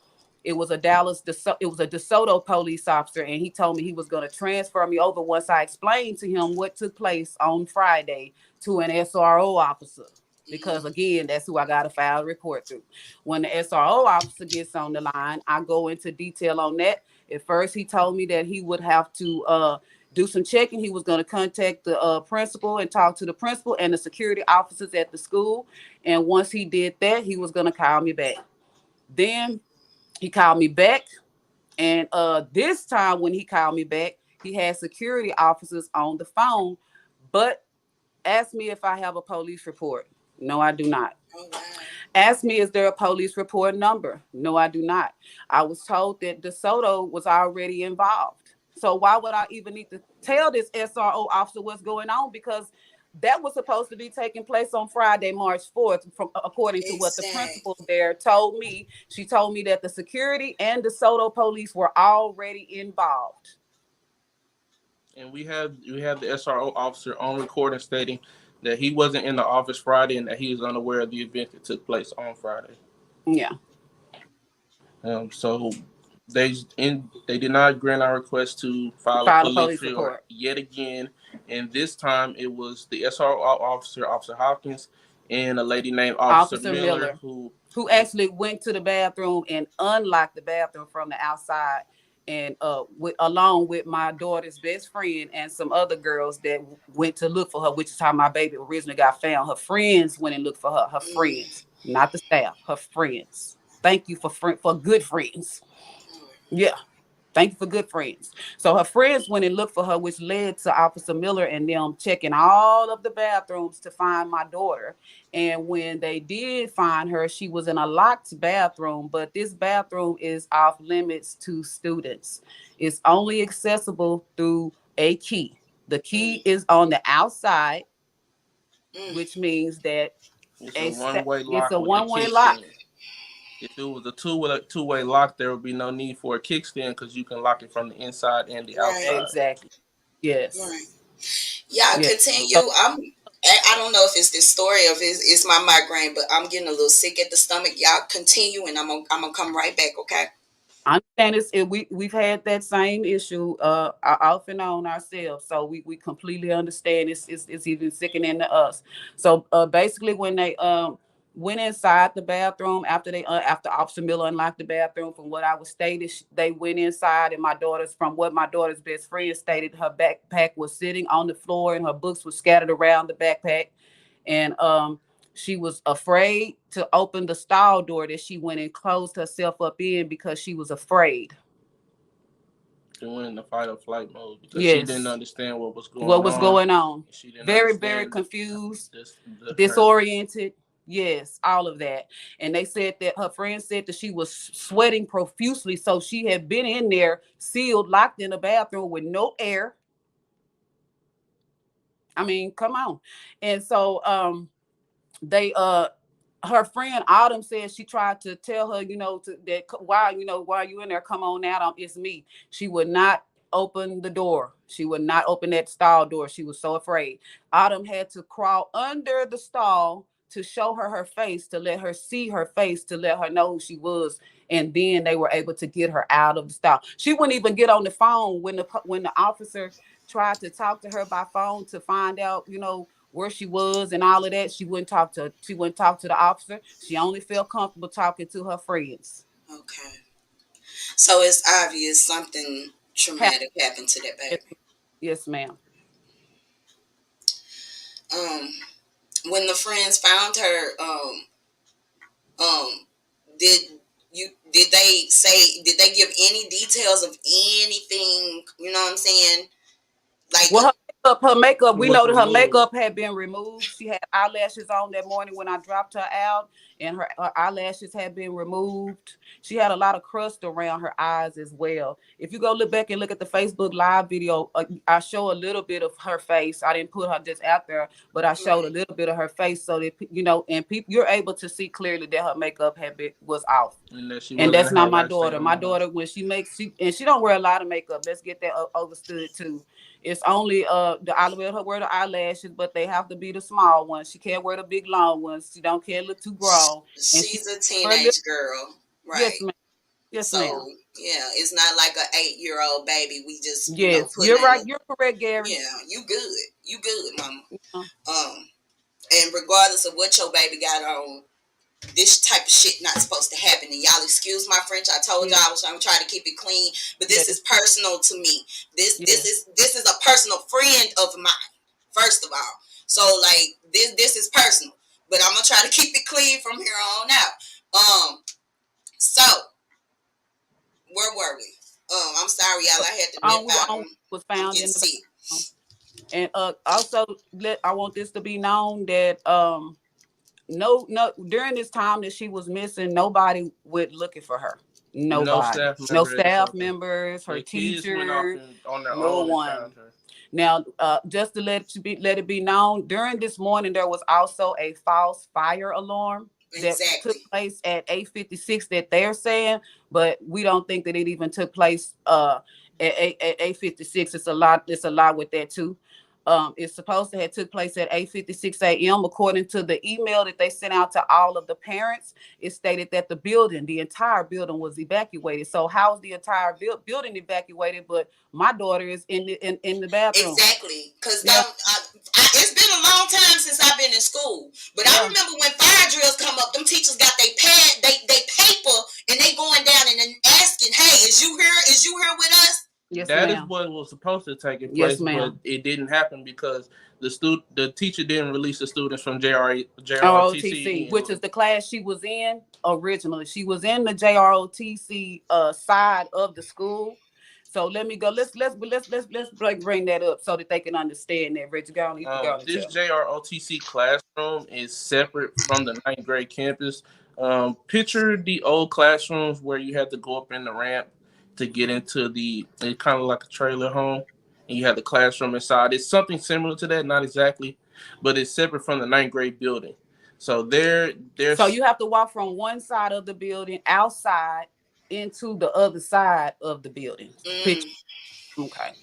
it was a DeSoto police officer, and he told me he was going to transfer me over once I explained to him what took place on Friday to an SRO officer. Because again, that's who I got to file a report through. When the SRO officer gets on the line, I go into detail on that. At first, he told me that he would have to do some checking. He was going to contact the principal and talk to the principal and the security officers at the school. And once he did that, he was going to call me back. Then he called me back. And this time when he called me back, he had security officers on the phone, but asked me if I have a police report. No, I do not. Oh, wow. Asked me, is there a police report number? No, I do not. I was told that DeSoto was already involved. So why would I even need to tell this SRO officer what's going on? Because that was supposed to be taking place on Friday, March 4th, according to what the principal there told me. She told me that the security and DeSoto police were already involved. And we have the SRO officer on recording stating that he wasn't in the office Friday and that he was unaware of the event that took place on Friday. Yeah. So they did not grant our request to file a police report yet again, and this time it was the SRO officer, Officer Hopkins, and a lady named Officer Miller who actually went to the bathroom and unlocked the bathroom from the outside, and along with my daughter's best friend and some other girls that went to look for her, which is how my baby originally got found. Her friends went and looked for her. Her friends, not the staff. Her friends. Thank you for good friends. Yeah. Thank you for good friends. So her friends went and looked for her, which led to Officer Miller and them checking all of the bathrooms to find my daughter. And when they did find her, she was in a locked bathroom, but this bathroom is off limits to students. It's only accessible through a key. The key is on the outside, which means that it's a one-way it's lock a with a one-way lock. kickstand. If it was a two-way lock, there would be no need for a kickstand because you can lock it from the inside and the Right. outside. Exactly. Yes. Right. Y'all Yeah. continue. I don't know if it's this story or if it's my migraine, but I'm getting a little sick at the stomach. Y'all continue, and I'm gonna come right back. Okay. I understand we've had that same issue off and on ourselves, so we completely understand. It's even sickening to us. So basically, when they went inside the bathroom after Officer Miller unlocked the bathroom, from what I was stated, they went inside, and from what my daughter's best friend stated, her backpack was sitting on the floor and her books were scattered around the backpack, and she was afraid to open the stall door that she went and closed herself up in because she was afraid. She went in the fight or flight mode because she didn't understand what was going on. She didn't very, very confused, the disoriented. Yes, all of that. And they said that her friend said that she was sweating profusely. So she had been in there sealed, locked in a bathroom with no air. I mean, come on. And so they her friend Autumn said she tried to tell her, that why you in there, come on out, it's me. She would not open the door. She would not open that stall door. She was so afraid. Autumn had to crawl under the stall to show her face, to let her see her face, to let her know who she was. And then they were able to get her out of the stall. She wouldn't even get on the phone when the officer tried to talk to her by phone to find out, where she was and all of that. She wouldn't talk to the officer. She only felt comfortable talking to her friends. Okay. So it's obvious something traumatic happened to that baby. Yes, ma'am. When the friends found her, did they give any details of anything? You know what I'm saying? Like, well, her makeup, we know that her makeup had been removed. She had eyelashes on that morning when I dropped her out, and her eyelashes had been removed. She had a lot of crust around her eyes as well. If you go look back and look at the Facebook Live video, I show a little bit of her face. I didn't put her just out there, but I showed a little bit of her face so that, and you're able to see clearly that her makeup was off. And that's not my daughter. My daughter, when she don't wear a lot of makeup. Let's get that understood too. It's only wear the eyelashes, but they have to be the small ones. She can't wear the big long ones. She don't care look too grown. She's a teenage girl, right? Yes, ma'am. Yes, so, ma'am. Yeah, it's not like an 8-year-old baby. We just you're right. You're correct, Gary. Yeah, you good, mama. And regardless of what your baby got on, this type of shit not supposed to happen. And y'all excuse my French. I told y'all I was trying to keep it clean, but this is personal to me. This is a personal friend of mine. First of all, so like this is personal, but I'm gonna try to keep it clean from here on out. So where were we? I'm sorry, y'all. I had to nip out. Was found in the and also I want this to be known that no during this time that she was missing, nobody went looking for her. Nobody. No staff members, her teacher, no one. Now, just to let it be known, during this morning there was also a false fire alarm that took place at 8:56 that they're saying, but we don't think that it even took place at 8:56. It's a lot with that too. It's supposed to have took place at 8:56 a.m. According to the email that they sent out to all of the parents, it stated that the entire building was evacuated. So how's the entire building evacuated, but my daughter is in the bathroom? Exactly, because it's been a long time since I've been in school, but I remember when fire drills come up, them teachers got they paper, and they going down and then asking, "Hey, is you here with us?" Yes, that is what was supposed to take place, but it didn't happen because the teacher didn't release the students from JROTC, which is the class she was in originally. She was in the JROTC side of the school. So let me go. Let's bring that up so that they can understand that. Reggie, go on. This JROTC classroom is separate from the 9th grade campus. Picture the old classrooms where you had to go up in the ramp to get into it's kind of like a trailer home, and you have the classroom inside. It's something similar to that, not exactly, but it's separate from the 9th grade building. So there's So you have to walk from one side of the building outside into the other side of the building. Picture. Okay.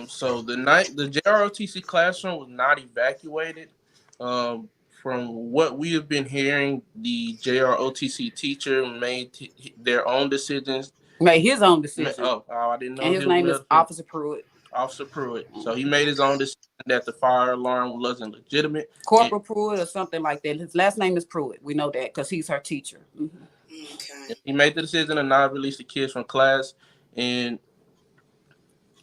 So the JROTC classroom was not evacuated. From what we have been hearing, the JROTC teacher made their own decisions. Made his own decision. I didn't know and his name is Officer Pruitt. Officer Pruitt. So he made his own decision that the fire alarm wasn't legitimate. Corporal Pruitt or something like that. His last name is Pruitt. We know that because he's her teacher. Okay. He made the decision to not release the kids from class, and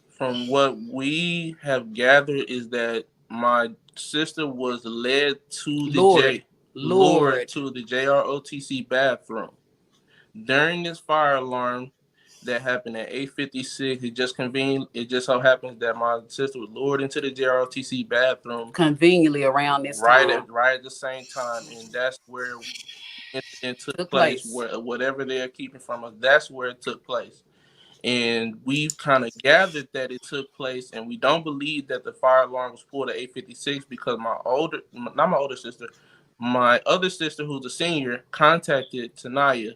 from what we have gathered is that my sister was led to the lured to the JROTC bathroom. During this fire alarm that happened at 8:56, it just so happens that my sister was lured into the JROTC bathroom conveniently around this time. Right at the same time, and that's where the incident took place. Where whatever they're keeping from us, that's where it took place. And we've kind of gathered that it took place, and we don't believe that the fire alarm was pulled at 8:56 because not my older sister, my other sister who's a senior contacted Tanaya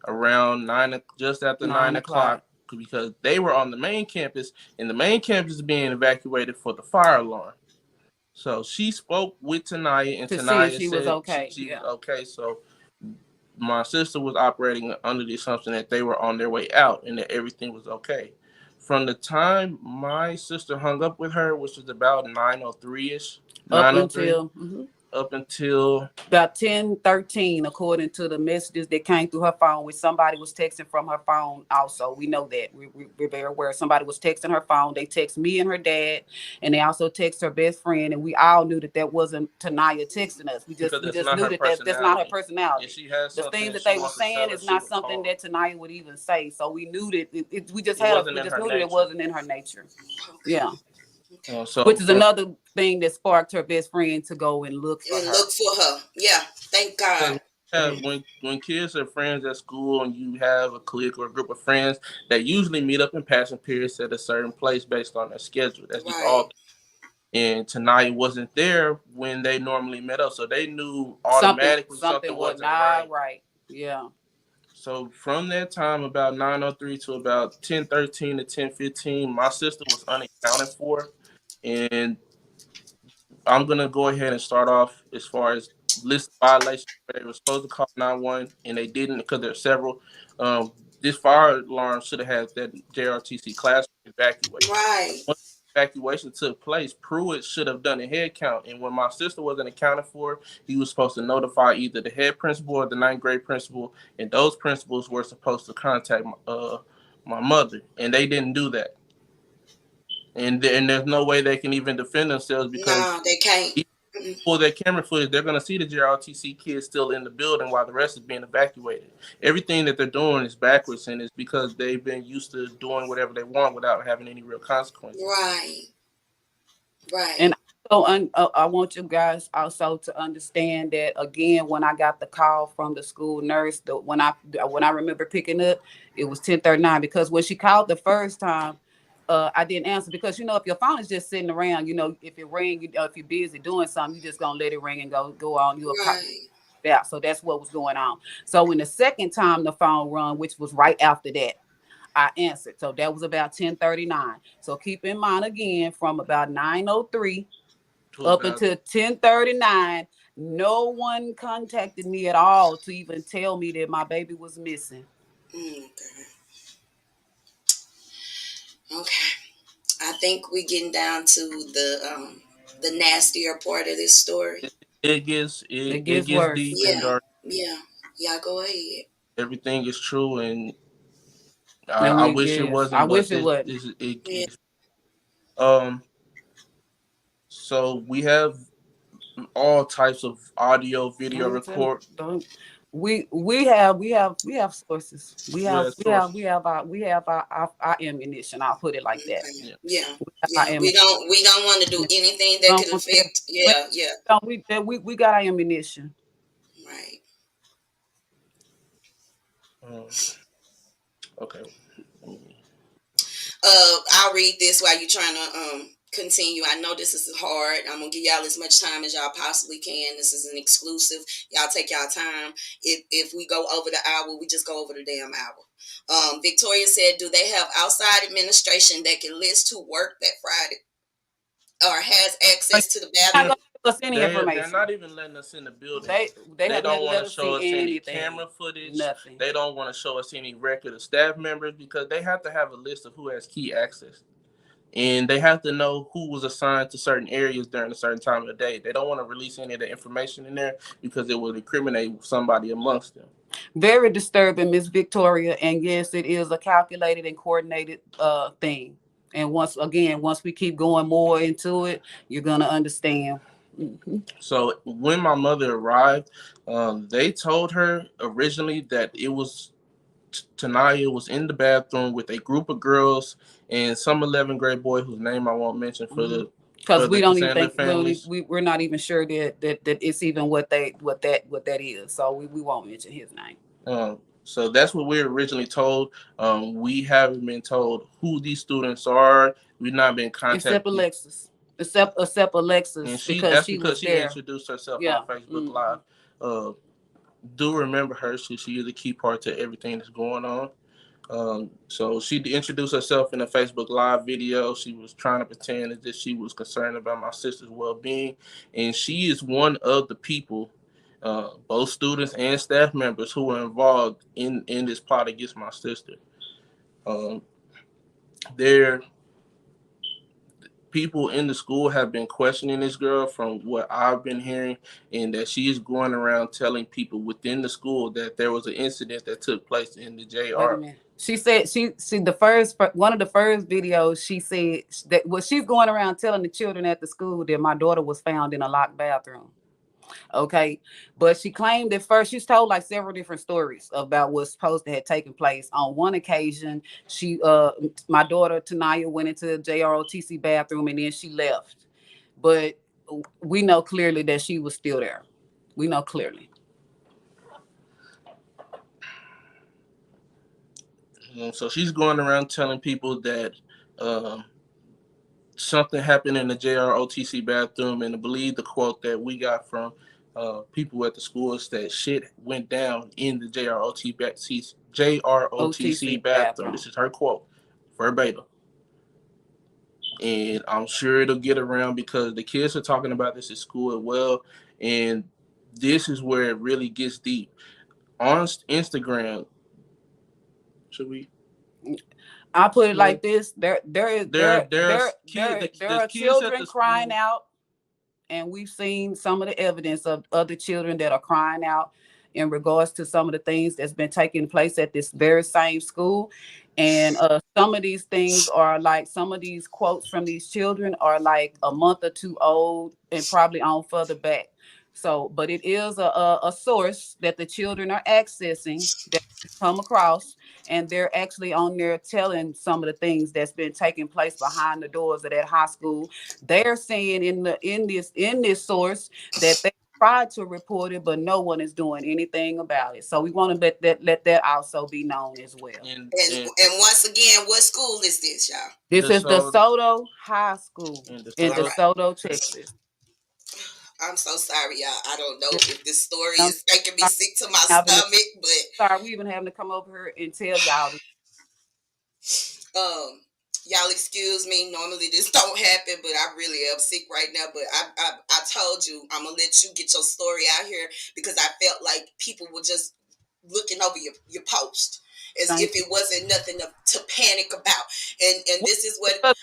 around just after 9 o'clock because they were on the main campus, and the main campus is being evacuated for the fire alarm. So she spoke with Tanaya, and Tanaya said she was okay. She was okay. So my sister was operating under the assumption that they were on their way out and that everything was okay. From the time my sister hung up with her, which was about 9:03ish, up until about 10:13, according to the messages that came through her phone, which somebody was texting from her phone. Also, we know that we're very aware. Somebody was texting her phone. They text me and her dad, and they also text her best friend. And we all knew that wasn't Tanaya texting us. We just knew that that's not her personality. She has the things that they were saying is not something that Tanaya would even say. So we knew that we just knew that it wasn't in her nature. Yeah. Which is another thing that sparked her best friend to go and look for her. Yeah, thank God. When kids are friends at school and you have a clique or a group of friends that usually meet up in passing periods at a certain place based on their schedule. That's just all. And Tanaya wasn't there when they normally met up, so they knew automatically something wasn't right. Yeah. So from that time, about 9:03 to about 10:13 to 10:15, my sister was unaccounted for. And I'm going to go ahead and start off as far as list of violations where they were supposed to call 911 and they didn't because there are several. This fire alarm should have had that JRTC classroom evacuated. Right. When the evacuation took place, Pruitt should have done a head count. And when my sister wasn't accounted for, he was supposed to notify either the head principal or the 9th grade principal. And those principals were supposed to contact my mother. And they didn't do that. And there's no way they can even defend themselves because they can't. For their camera footage, they're going to see the JRTC kids still in the building while the rest is being evacuated. Everything that they're doing is backwards, and it's because they've been used to doing whatever they want without having any real consequences. Right. And so I want you guys also to understand that, again, when I got the call from the school nurse, when I remember picking up, it was 10:39 because when she called the first time, I didn't answer because, if your phone is just sitting around, if it rings, if you're busy doing something, you're just going to let it ring and go on. Yeah, so that's what was going on. So when the second time the phone rung, which was right after that, I answered. So that was about 10:39. So keep in mind, again, from about 9:03 up until 10:39, no one contacted me at all to even tell me that my baby was missing. Okay, I think we're getting down to the nastier part of this story. It gets worse. Deep and dark. Yeah, go ahead. Everything is true, and I wish it wasn't. I wish it wasn't. So we have all types of audio, video record. We have sources. We have our ammunition. I'll put it like that. Yeah. We don't want to do anything that could affect. We got our ammunition. Right. Okay. I'll read this while you're trying to continue. I know this is hard. I'm gonna give y'all as much time as y'all possibly can. This is an exclusive. Y'all take y'all time. If we go over the hour, we just go over the damn hour. Victoria said, do they have outside administration that can list who worked that Friday or has access to the bathroom? They're not even letting us in the building. They don't want to show us any camera footage. Nothing. They don't want to show us any record of staff members because they have to have a list of who has key access. And they have to know who was assigned to certain areas during a certain time of the day. They don't want to release any of the information in there because it would incriminate somebody amongst them. Very disturbing, Miss Victoria. And yes, it is a calculated and coordinated thing. And once we keep going more into it, you're going to understand. Mm-hmm. So when my mother arrived, they told her originally that it was Tanaya was in the bathroom with a group of girls and some 11th grade boy whose name I won't mention for the because we don't even think we're not even sure that it's even what that is. So we won't mention his name. So that's what we were originally told. We haven't been told who these students are. We've not been contacted. Except Alexis, and because she introduced herself on Facebook Live. Do remember her. She is a key part to everything that's going on. So she introduced herself in a Facebook Live video. She was trying to pretend as if she was concerned about my sister's well-being, and she is one of the people, both students and staff members, who were involved in this plot against my sister. People in the school have been questioning this girl from what I've been hearing, and that she is going around telling people within the school that there was an incident that took place in the JR. She said one of the first videos, she said that she's going around telling the children at the school that my daughter was found in a locked bathroom. Okay, but she claimed at first, she's told like several different stories about what's supposed to have taken place. On one occasion, my daughter Tanaya went into the JROTC bathroom and then she left, but we know clearly that she was still there. We know clearly. So she's going around telling people that something happened in the JROTC bathroom, and I believe the quote that we got from people at the school is that shit went down in the JROTC bathroom. This is her quote, verbatim. And I'm sure it'll get around because the kids are talking about this at school as well. And this is where it really gets deep. On Instagram, should we? I put it like this: there are children crying out, and we've seen some of the evidence of other children that are crying out in regards to some of the things that's been taking place at this very same school. And some of these things are like, some of these quotes from these children are like a month or two old and probably on further back. So, but it is a source that the children are accessing that come across, and they're actually on there telling some of the things that's been taking place behind the doors of that high school. They're saying in this source that they tried to report it, but no one is doing anything about it. So we want to let that also be known as well. And once again, what school is this, y'all? This is DeSoto High School in DeSoto, Texas. I'm so sorry, y'all. I don't know if this story is making me sick to my stomach, but sorry, we even having to come over here and tell y'all this. Y'all excuse me. Normally this don't happen, but I really am sick right now. But I told you I'm gonna let you get your story out here because I felt like people were just looking over your post as if it wasn't nothing to panic about. And this is what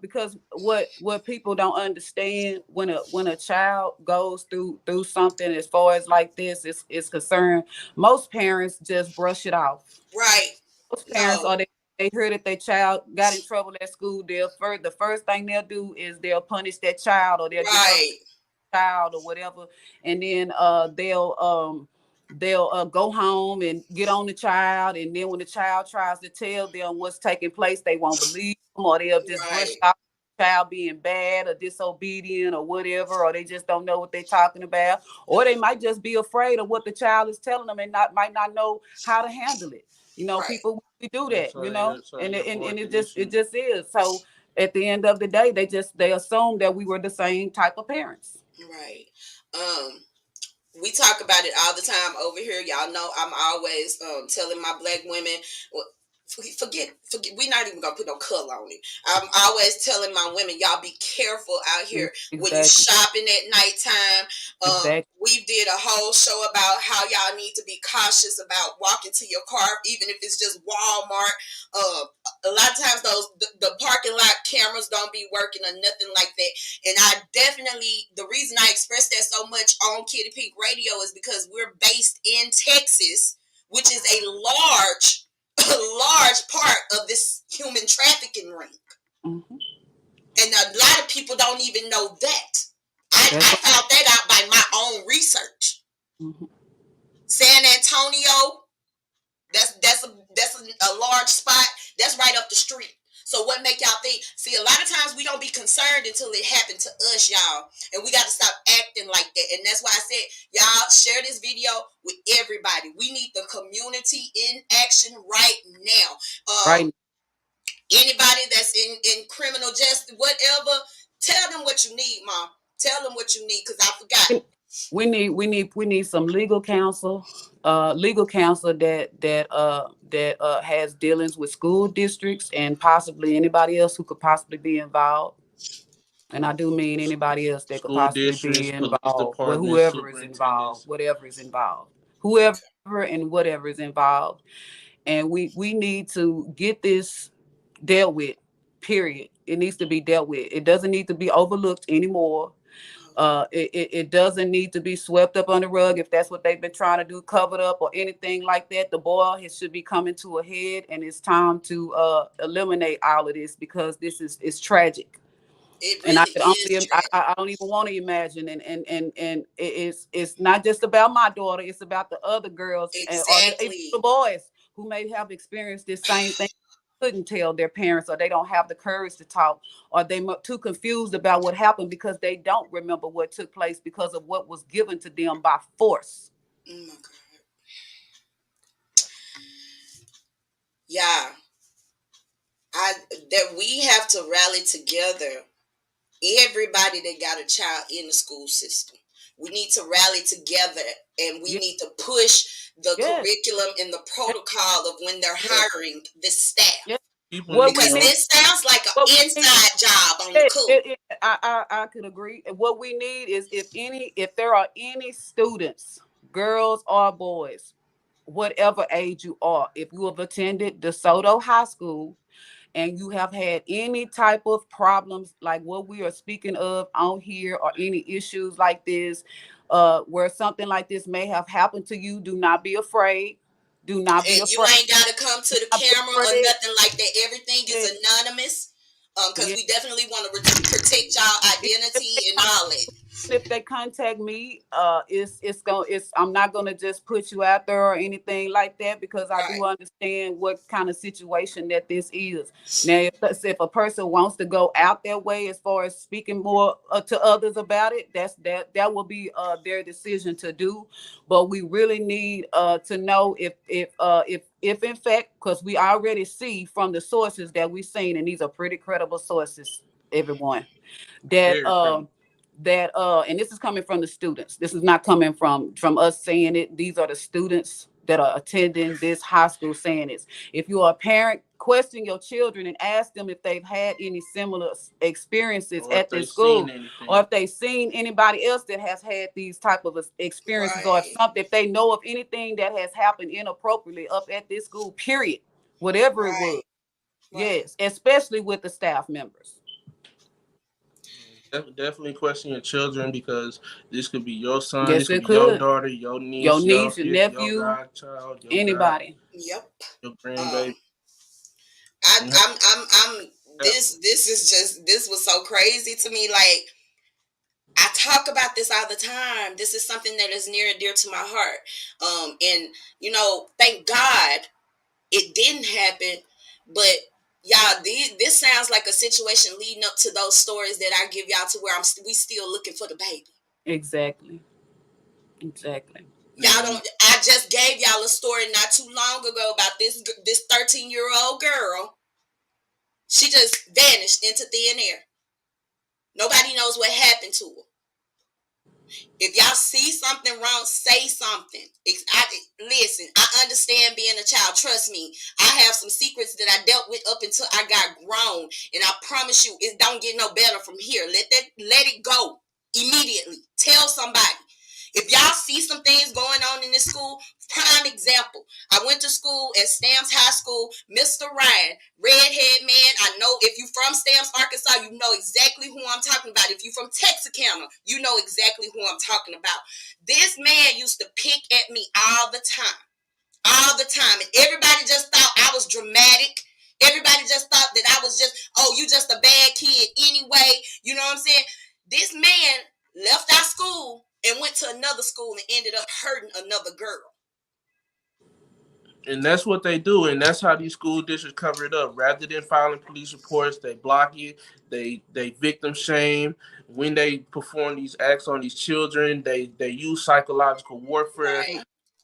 because what people don't understand when a child goes through something as far as like this is concerned, most parents just brush it off. Right. Most parents they hear that their child got in trouble at school, the first thing they'll do is they'll punish that child, or they'll child or whatever, and then they'll go home and get on the child, and then when the child tries to tell them what's taking place, they won't believe them, or they'll just brush off the child being bad or disobedient or whatever, or they just don't know what they're talking about, or they might just be afraid of what the child is telling them and might not know how to handle it. You know, people we do that, and it just is. So at the end of the day, they assumed that we were the same type of parents. Right. We talk about it all the time over here. Y'all know I'm always telling my black women, well, forget. We're not even gonna put no color on it. I'm always telling my women, y'all be careful out here when you Exactly. shopping at nighttime. Exactly. We did a whole show about how y'all need to be cautious about walking to your car, even if it's just Walmart. A lot of times the parking lot cameras don't be working or nothing like that. And I definitely, the reason I express that so much on Kitty Pink Radio is because we're based in Texas, which is a large part of this human trafficking ring. Mm-hmm. And a lot of people don't even know that. I found that out by my own research. Mm-hmm. San Antonio, that's a large spot. That's right up the street. So what make y'all think? See, a lot of times we don't be concerned until it happened to us, y'all. And we got to stop acting like that. And that's why I said, y'all share this video with everybody. We need the community in action right now. Right. Anybody that's in criminal justice, whatever, tell them what you need, Mom. Tell them what you need, because I forgot. We need some legal counsel that has dealings with school districts and possibly anybody else who could possibly be involved. And I do mean anybody else that could School possibly districts, be police involved. Well, departments, whoever is involved, whatever is involved, whoever and whatever is involved. And we need to get this dealt with, period. It needs to be dealt with. It doesn't need to be overlooked anymore. It doesn't need to be swept up on the rug if that's what they've been trying to do, covered up or anything like that. The boil should be coming to a head, and it's time to eliminate all of this because this is tragic. It And I really could is only, tragic. I don't even want to imagine. And it's not just about my daughter. It's about the other girls or even Exactly. the boys who may have experienced this same thing. Couldn't tell their parents, or they don't have the courage to talk, or they too confused about what happened because they don't remember what took place because of what was given to them by force. Oh my God. Yeah. That we have to rally together. Everybody that got a child in the school system, we need to rally together, and we need to push the curriculum and the protocol of when they're hiring this staff. Because this sounds like an inside job on the cool. I could agree. What we need is if there are any students, girls or boys, whatever age you are, if you have attended DeSoto High School and you have had any type of problems like what we are speaking of on here, or any issues like this, where something like this may have happened to you, do not be afraid. Do not be afraid. You ain't got to come to the camera or nothing like that. Everything is anonymous. Because we definitely want to protect y'all identity and all that. If they contact me, I'm not gonna just put you out there or anything like that, because I do understand what kind of situation that this is. Now, if a person wants to go out their way as far as speaking more to others about it, that will be their decision to do. But we really need to know if in fact, because we already see from the sources that we've seen, and these are pretty credible sources, everyone, that and this is coming from the students. This is not coming from us saying it. These are the students that are attending this high school saying this. If you are a parent, question your children and ask them if they've had any similar experiences at this school, or if they've seen anybody else that has had these type of experiences, or if they know of anything that has happened inappropriately up at this school, period, whatever it was. Yes, especially with the staff members. Definitely question your children, because this could be your son, this could be your daughter, your niece, your nephew, your godchild, anybody. Yep. Your grandbaby. This was so crazy to me. Like, I talk about this all the time. This is something that is near and dear to my heart. And thank God it didn't happen. But y'all, this sounds like a situation leading up to those stories that I give y'all, to where we still looking for the baby. Exactly. Y'all don't. I just gave y'all a story not too long ago about this 13-year-old girl She just vanished into thin air. Nobody knows what happened to her. If y'all see something wrong, say something. Listen, I understand being a child. Trust me, I have some secrets that I dealt with up until I got grown, and I promise you, it don't get no better from here. Let it go immediately. Tell somebody. If y'all see some things going on in this school, prime example. I went to school at Stamps High School. Mr. Ryan, redhead man. I know if you from Stamps, Arkansas, you know exactly who I'm talking about. If you from Texarkana, you know exactly who I'm talking about. This man used to pick at me all the time. All the time. And everybody just thought I was dramatic. Everybody just thought that I was just, oh, you just a bad kid anyway. You know what I'm saying? This man left our school and went to another school and ended up hurting another girl. And that's what they do, and that's how these school districts cover it up. Rather than filing police reports, they block it. They victim shame. When they perform these acts on these children, they use psychological warfare, Right.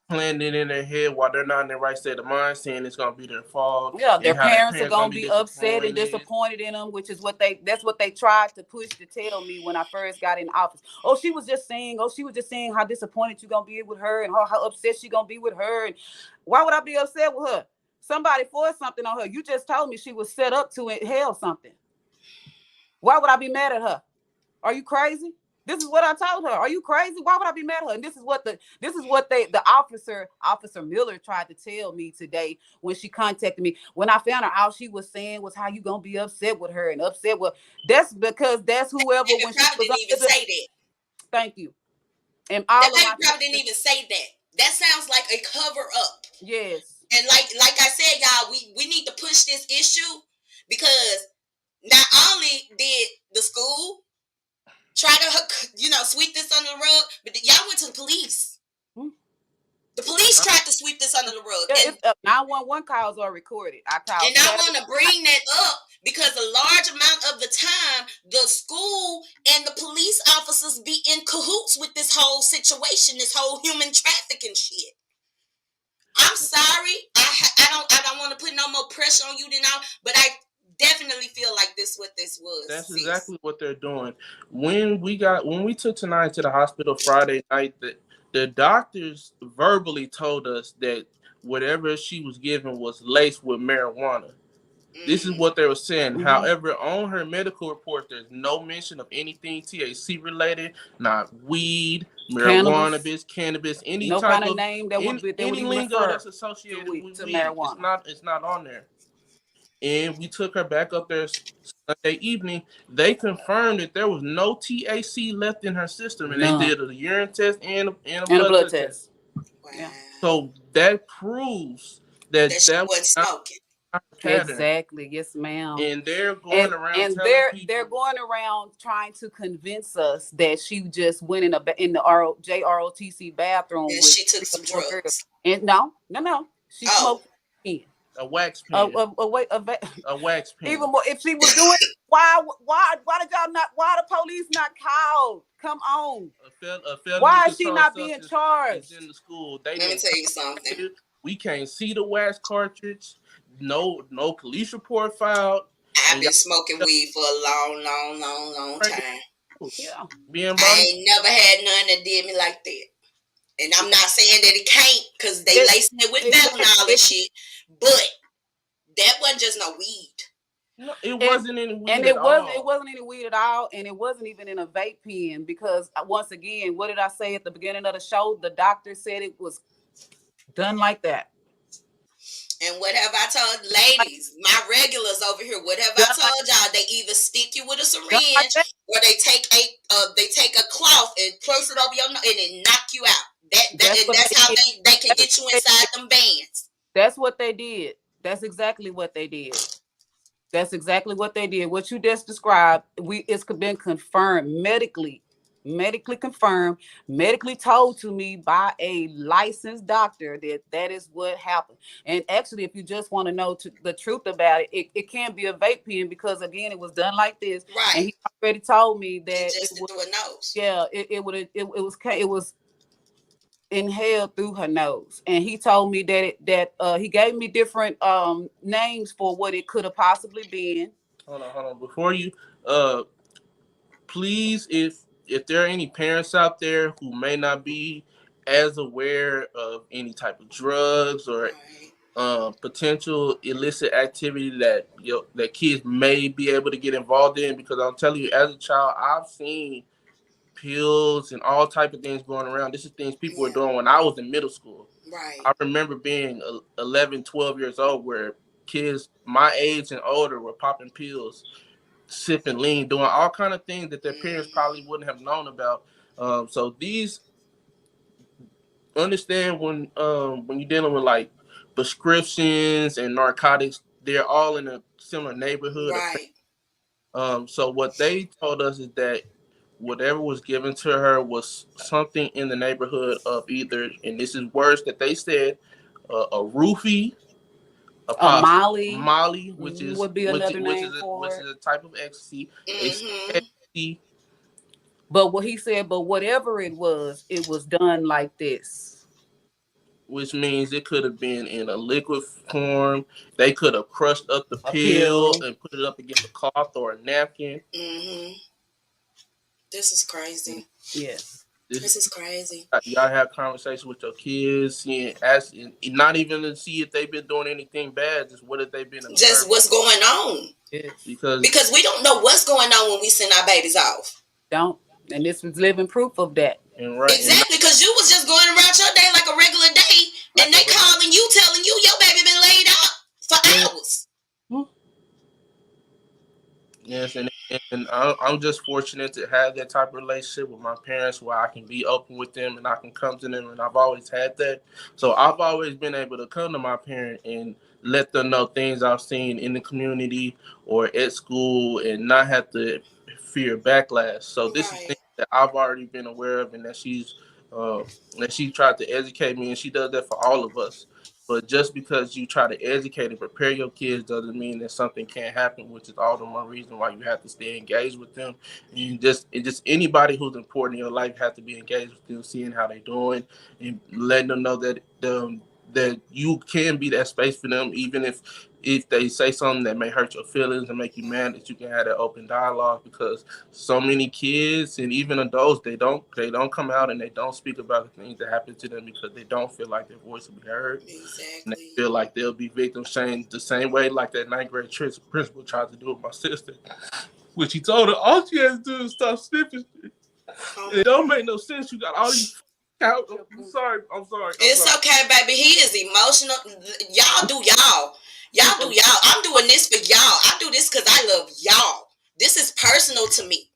playing it in their head while they're not in the right state of mind, saying it's gonna be their fault. Yeah, their parents are gonna be upset and disappointed. disappointed in them, which is that's what they tried to push to tell me when I first got in office. Oh, she was just saying how disappointed you gonna be with her and how upset she gonna be with her. And why would I be upset with her? Somebody forced something on her. You just told me she was set up to inhale something. Why would I be mad at her? Are you crazy? This is what I told her. Are you crazy? Why would I be mad at her? And this is what the officer Miller tried to tell me today when she contacted me. When I found her, all she was saying was how you gonna be upset with her and upset with. That's because that's whoever when she was didn't even say that. Thank you. And all that of my probably didn't even say that. That sounds like a cover up. Yes. And like I said, y'all, we need to push this issue because not only did the school try to, sweep this under the rug, but y'all went to the police. The police tried to sweep this under the rug. Yeah, 911 calls are recorded. I want to bring that up because a large amount of the time, the school and the police officers be in cahoots with this whole situation, this whole human trafficking shit. I'm sorry. I don't want to put no more pressure on you than but I definitely feel like what this was. That's exactly what they're doing. When we took Tanaya to the hospital Friday night, the doctors verbally told us that whatever she was given was laced with marijuana. This is what they were saying. Mm-hmm. However, on her medical report, there's no mention of anything THC related, not weed, marijuana, cannabis, any no type kind of name that would be any lingo that's associated with weed. Marijuana. It's not on there. And we took her back up there Sunday evening. They confirmed that there was no THC left in her system, and they did a urine test and a blood test. Wow. Yeah. So that proves that was smoking. Exactly, yes, ma'am. And they're going around, and they're going around trying to convince us that she just went in the JROTC bathroom. And she took some drugs. And no, she smoked in. A wax pen. A wax pen. Even more, if she was doing, why did y'all not? Why the police not called? Come on. Why is she not being charged? In the school. Let me tell you something. We can't see the wax cartridge. No police report filed. I've been smoking weed for a long time. Yeah. I ain't never had none that did me like that. And I'm not saying that it can't, because they lacing it with fentanyl and shit. But that wasn't just no weed. No, it wasn't any weed and at all. It wasn't any weed at all, and it wasn't even in a vape pen, because once again, what did I say at the beginning of the show? The doctor said it was done like that. And what have I told ladies, my regulars over here, what have I told y'all? They either stick you with a syringe or they take a cloth and place it over your nose and then knock you out. That's how they can get you inside them bands. That's what they did. That's exactly what they did. What you just described, it's been confirmed medically confirmed, medically told to me by a licensed doctor that is what happened. And actually, if you just want to know the truth about it, it can't be a vape pen, because again, it was done like this. Right. And he already told me that it was through a nose. Yeah, it was inhaled through her nose, and he told me that he gave me different names for what it could have possibly been. Hold on. Before you, please, if there are any parents out there who may not be as aware of any type of drugs or potential illicit activity that that kids may be able to get involved in, because I'm telling you, as a child, I've seen pills and all type of things going around. This is things people were doing when I was in middle school. Right. I remember being 11, 12 years old where kids my age and older were popping pills, sipping lean, doing all kind of things that their parents probably wouldn't have known about. So these understand when you're dealing with like prescriptions and narcotics, they're all in a similar neighborhood. Right. So what they told us is that whatever was given to her was something in the neighborhood of either, and this is words that they said, a roofie, a Molly, which is would be another name which is a type of ecstasy. Ecstasy. But what he said, but whatever it was done like this. Which means it could have been in a liquid form. They could have crushed up the pill and put it up against a cloth or a napkin. This is crazy. Yes. This is crazy. Y'all have conversations with your kids, not even to see if they've been doing anything bad, just what have they been observing. Just what's going on. Yes. Because we don't know what's going on when we send our babies off. Don't. And this was living proof of that. And right. Exactly, because you was just going around your day like a regular day, and they calling you, telling you your baby been laid out for hours. Yes, and I'm just fortunate to have that type of relationship with my parents where I can be open with them and I can come to them, and I've always had that. So I've always been able to come to my parent and let them know things I've seen in the community or at school and not have to fear backlash. So this is things that I've already been aware of, and that she tried to educate me, and she does that for all of us. But just because you try to educate and prepare your kids doesn't mean that something can't happen, which is all the more reason why you have to stay engaged with them. And just anybody who's important in your life has to be engaged with them, seeing how they're doing, and letting them know that that you can be that space for them, even if they say something that may hurt your feelings and make you mad, that you can have that open dialogue, because so many kids and even adults, they don't come out and they don't speak about the things that happen to them because they don't feel like their voice will be heard. Exactly. And they feel like they'll be victim shamed the same way like that 9th grade principal tried to do with my sister, which he told her all she has to do is stop sniffing. It don't make no sense. You got all these. I'm sorry. It's okay, baby. He is emotional. Y'all do y'all. Y'all do y'all. I'm doing this for y'all. I do this because I love y'all. This is personal to me.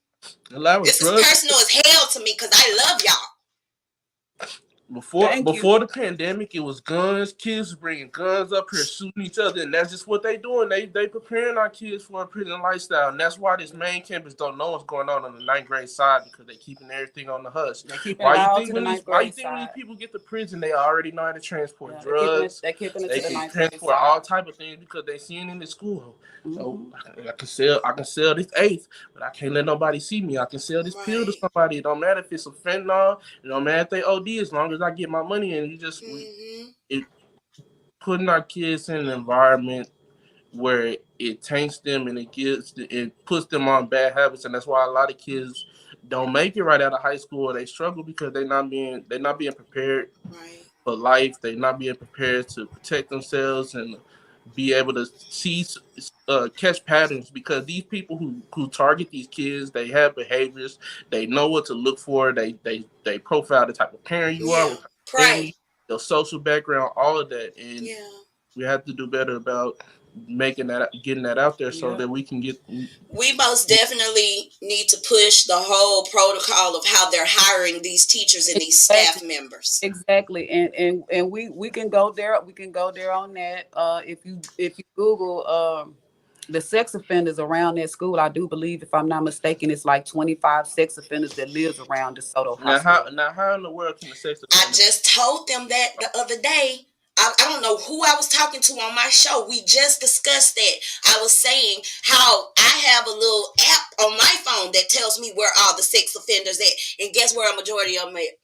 This is personal as hell to me because I love y'all. Before the pandemic, it was guns. Kids bringing guns up here, shooting each other, and that's just what they doing. They preparing our kids for a prison lifestyle, and that's why this main campus don't know what's going on the 9th grade side, because they keeping everything on the hush. Why you think when these people get to prison, they already know how to transport drugs. They can transport all type of things because they seeing in the school. So I can sell this eighth, but I can't let nobody see me. I can sell this pill to somebody. It don't matter if it's a fentanyl. It don't matter if they OD, as long as I get my money. And you just putting our kids in an environment where it taints them and it puts them on bad habits, and that's why a lot of kids don't make it right out of high school. They struggle because they're not being prepared for life. They're not being prepared to protect themselves and be able to see catch patterns, because these people who target these kids, they have behaviors. They know what to look for. They profile the type of parent you are, family, your social background, all of that, and we have to do better about getting that out there so that we can get. We most definitely need to push the whole protocol of how they're hiring these teachers and these staff members. Exactly, and we can go there. We can go there on that. If you Google the sex offenders around that school, I do believe, if I'm not mistaken, it's like 25 sex offenders that lives around DeSoto Hospital. Now how in the world can the sex offenders? I just told them that the other day. I don't know who I was talking to on my show. We just discussed that. I was saying how I have a little app on my phone that tells me where all the sex offenders at. And guess where a majority of them at?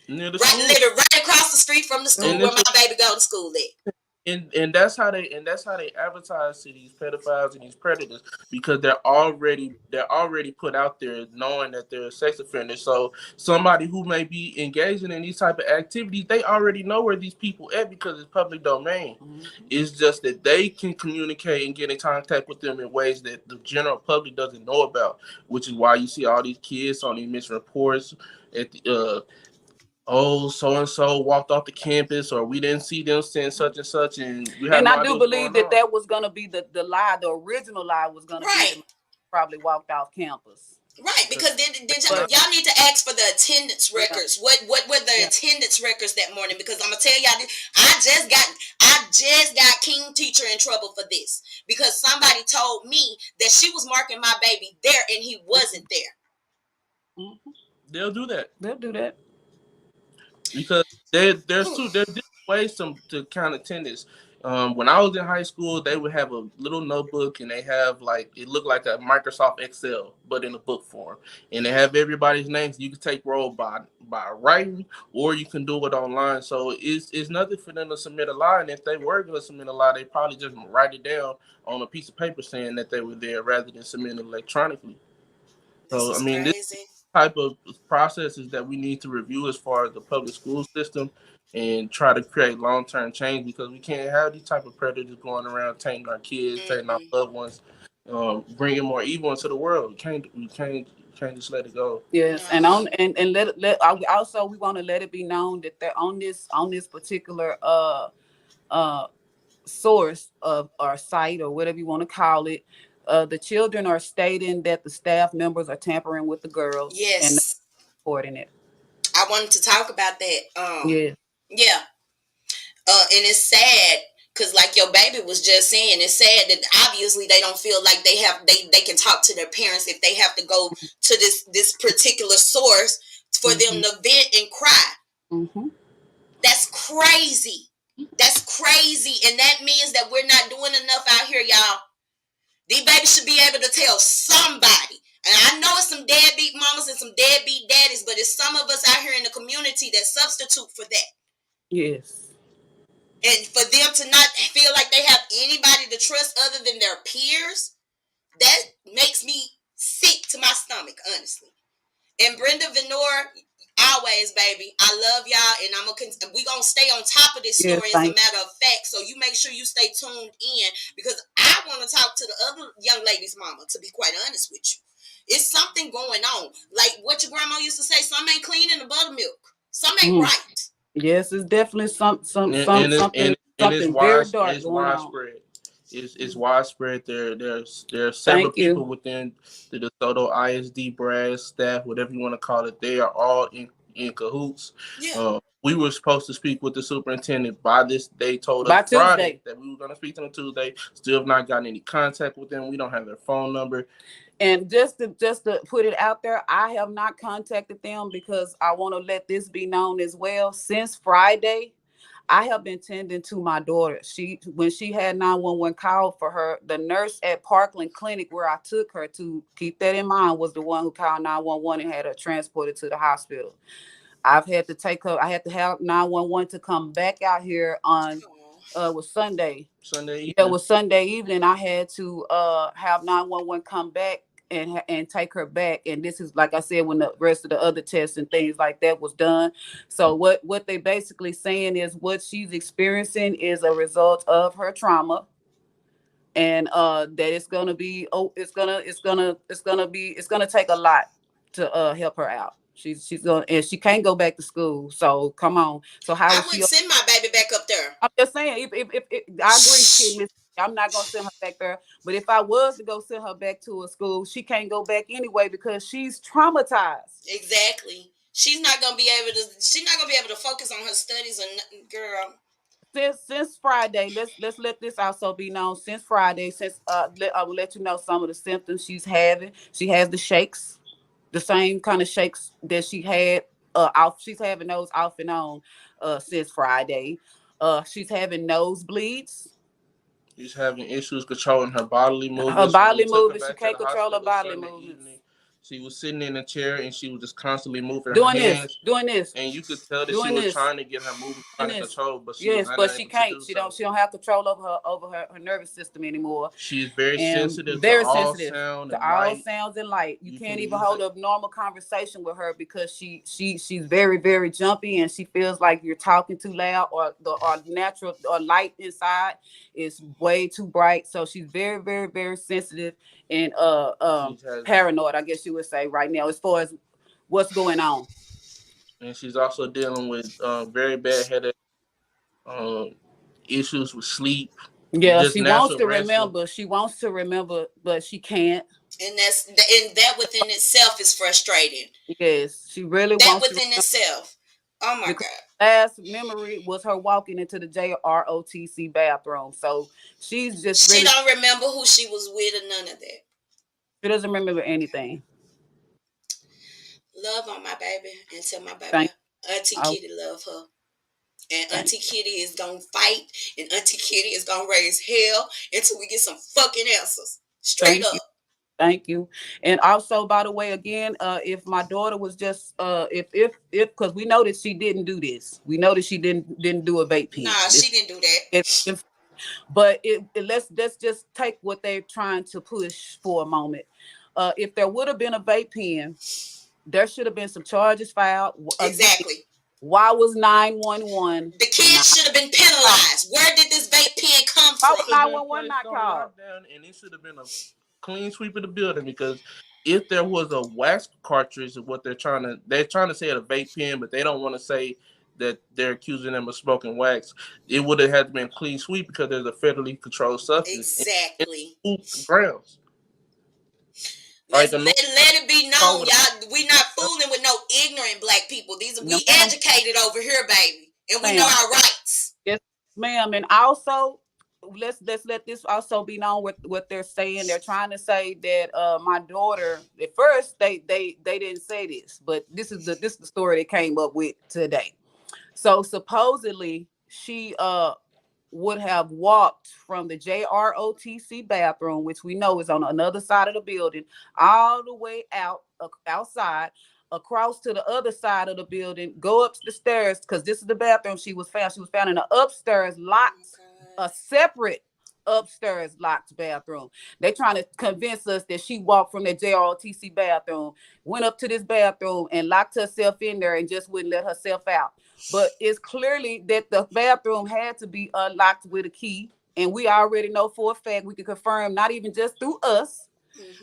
near the Right, school. literally right across the street from the school And where it's my baby go to school at. and that's how they advertise to these pedophiles and these predators, because they're already put out there knowing that they're sex offenders. So somebody who may be engaging in these type of activities, they already know where these people at because it's public domain. It's just that they can communicate and get in contact with them in ways that the general public doesn't know about, which is why you see all these kids on these missing reports at the oh, so and so walked off the campus, or we didn't see them since such and such, and we have And no I idea do what's believe going that on. was gonna be the lie. The original lie was gonna be Right. that probably walked off campus. Right, because But y'all need to ask for the attendance Yeah. records. What were the Yeah. attendance records that morning? Because I'm gonna tell y'all, I just got King Teacher in trouble for this because somebody told me that she was marking my baby there and he wasn't there. They'll do that They'll do that. because there's different ways to count attendance. When I was in high school, they would have a little notebook and they have like it looked like a Microsoft Excel, but in a book form, and they have everybody's names. You can take roll by writing, or you can do it online. So it's nothing for them to submit a lie. And if they were going to submit a lie, they probably just write it down on a piece of paper saying that they were there rather than submitting it electronically. This So I is mean, this crazy. type of processes that we need to review as far as the public school system and try to create long-term change, because we can't have these type of predators going around tainting our kids, tainting our loved ones, bringing more evil into the world. We can't just let it go. Yes, and on and let also we want to let it be known that they're on this particular source of our site or whatever you want to call it. The children are stating that the staff members are tampering with the girls. Yes. And reporting it. I wanted to talk about that. Yeah. Yeah. And it's sad because, like your baby was just saying, it's sad that obviously they don't feel like they can talk to their parents if they have to go to this particular source for them to vent and cry. That's crazy. That's crazy, and that means that we're not doing enough out here, y'all. These babies should be able to tell somebody. And I know it's some deadbeat mamas and some deadbeat daddies, but it's some of us out here in the community that substitute for that. Yes. And for them to not feel like they have anybody to trust other than their peers, that makes me sick to my stomach, honestly. And Brenda Venor, always, baby, I love y'all, and we gonna stay on top of this story as a matter of fact. So you make sure you stay tuned in, because I want to talk to the other young lady's mama. To be quite honest with you, it's something going on. Like what your grandma used to say: some ain't clean in the buttermilk. Some ain't right. Yes, it's definitely something very dark it's going widespread. on. It's widespread. There are several people within the DeSoto ISD brass staff, whatever you want to call it. They are all in cahoots. Yeah. We were supposed to speak with the superintendent by this. They told by us Friday Tuesday that we were going to speak to them Tuesday. Still have not gotten any contact with them. We don't have their phone number. And just to put it out there, I have not contacted them because I want to let this be known as well. Since Friday, I have been tending to my daughter. When she had 911 called for her, the nurse at Parkland Clinic where I took her to, keep that in mind, was the one who called 911 and had her transported to the hospital. I had to have 911 to come back out here on was Sunday. It was Sunday evening. I had to have 911 come back and take her back. And this is, like I said, when the rest of the other tests and things like that was done. So what they basically saying is what she's experiencing is a result of her trauma. And that it's gonna take a lot to help her out. She's gonna, and she can't go back to school. So come on. So how I is she? would send my baby back up there. I'm just saying, if I agree, Miss, I'm not gonna send her back there. But if I was to go send her back to a school, she can't go back anyway because she's traumatized. Exactly. She's not gonna be able to focus on her studies, or nothing, girl. Since Friday, let's let this also be known. Since Friday, I will let you know some of the symptoms she's having. She has the shakes, the same kind of shakes that she had. She's having those off and on since Friday. She's having nosebleeds. She's having issues controlling her bodily movements. Her bodily movements. She can't control her bodily movements. She was sitting in a chair and she was just constantly moving doing her hands. doing this, and you could tell that doing she was this, trying to get her movement doing under this. control, but she Yes, was not but she able to can't. do She so. don't have control over her nervous system anymore. She's very And sensitive to very all sensitive sound to and all light. sounds and light. You You can't can even use hold it. a normal conversation with her because she's very, very jumpy, and she feels like you're talking too loud, or the natural or light inside is way too bright. So she's very, very, very sensitive and She has, paranoid, I guess you would say, right now, as far as what's going on. and she's also dealing with very bad headache, um, issues with sleep, Yeah, just she wants natural to restless. remember. She wants to remember, but she can't. And that within itself is frustrating. Yes, she really That wants to within itself. Oh my because God. last memory was her walking into the JROTC bathroom. So she's just She really, don't remember who she was with or none of that. she doesn't remember anything. Love on my baby and tell my baby Thank Auntie I Kitty love her. And thank Auntie Kitty is gonna fight, and Auntie Kitty is gonna raise hell until we get some fucking answers. Straight thank you. up. Thank you. And also, by the way, again, if my daughter was just if because we know that she didn't do this. We know that she didn't do a vape pen. Nah, she didn't do that. But let's just take what they're trying to push for a moment. If there would have been a vape pen, there should have been some charges filed. Exactly. Why was 911? The kids should have been penalized. Where did this vape pen come Why from? was 911 not called? And it should have been a clean sweep of the building, because if there was a wax cartridge of what they're trying to say at a vape pen, but they don't want to say that they're accusing them of smoking wax, it would have had to been clean sweep because there's a federally controlled substance Exactly. in grounds. Let it be known, y'all. We not fooling with no ignorant black people. We educated over here, baby, and we know our rights. Yes, ma'am. And also, let's let this also be known what they're saying. They're trying to say that my daughter. At first, they didn't say this, but this is the story they came up with today. So supposedly she would have walked from the JROTC bathroom, which we know is on another side of the building, all the way outside, across to the other side of the building, go up the stairs, because this is the bathroom she was found. She was found in an upstairs locked, a separate upstairs locked bathroom. They're trying to convince us that she walked from the JROTC bathroom, went up to this bathroom and locked herself in there and just wouldn't let herself out. But it's clearly that the bathroom had to be unlocked with a key. And we already know for a fact, we can confirm, not even just through us,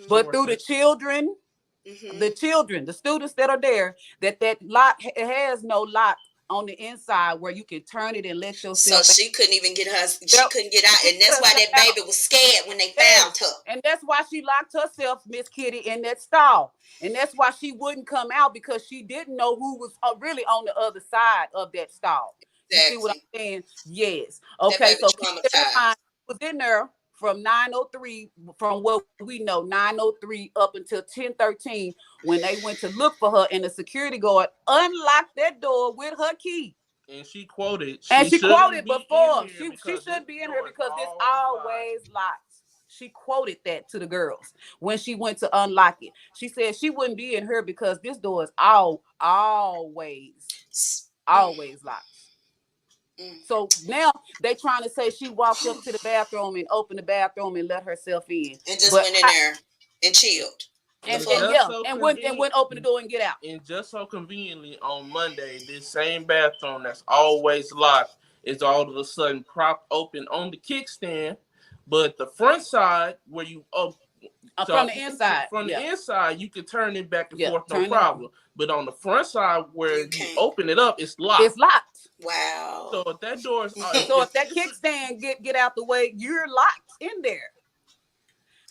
but through the children, the students that are there, that lock has no lock on the inside where you can turn it and let yourself. So she couldn't even get out, and that's why that baby was scared when they found her. And that's why she locked herself, Miss Kitty, in that stall. And that's why she wouldn't come out, because she didn't know who was really on the other side of that stall. Exactly. You see what I'm saying? Yes. Okay, so was in there from 9:03, from what we know, 9:03 up until 10:13, when they went to look for her, and the security guard unlocked that door with her key. And she quoted. She quoted before. She should be in here because it's always locked. She quoted that to the girls when she went to unlock it. She said she wouldn't be in here because this door is always locked. So now they trying to say she walked up to the bathroom and opened the bathroom and let herself in. And just went in there and chilled. And went open the door and get out. And just so conveniently, on Monday, this same bathroom that's always locked is all of a sudden propped open on the kickstand, but the front side where you from the inside, the inside, you can turn it back and forth, no problem. But on the front side where you open it up, it's locked. It's locked. Wow. So if that door is so if that kickstand get out the way, you're locked in there.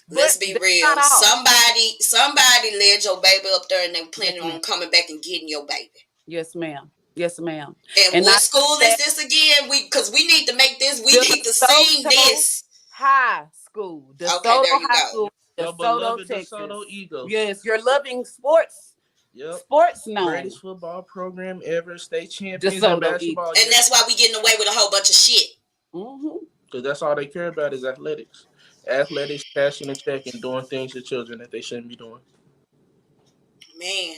Let's be real. Somebody led your baby up there, and they planning on coming back and getting your baby. Yes, ma'am. Yes, ma'am. And what school is this again? Because we need to make this. We need to sing this. High school. DeSoto High School. DeSoto, Texas. DeSoto Eagles. Yes, you're loving sports. Yep. Sports known. Greatest football program ever. State champions DeSoto in basketball. And that's why we getting away with a whole bunch of shit. Because that's all they care about is athletics. Athletics, cashing a check, and doing things to children that they shouldn't be doing. Man.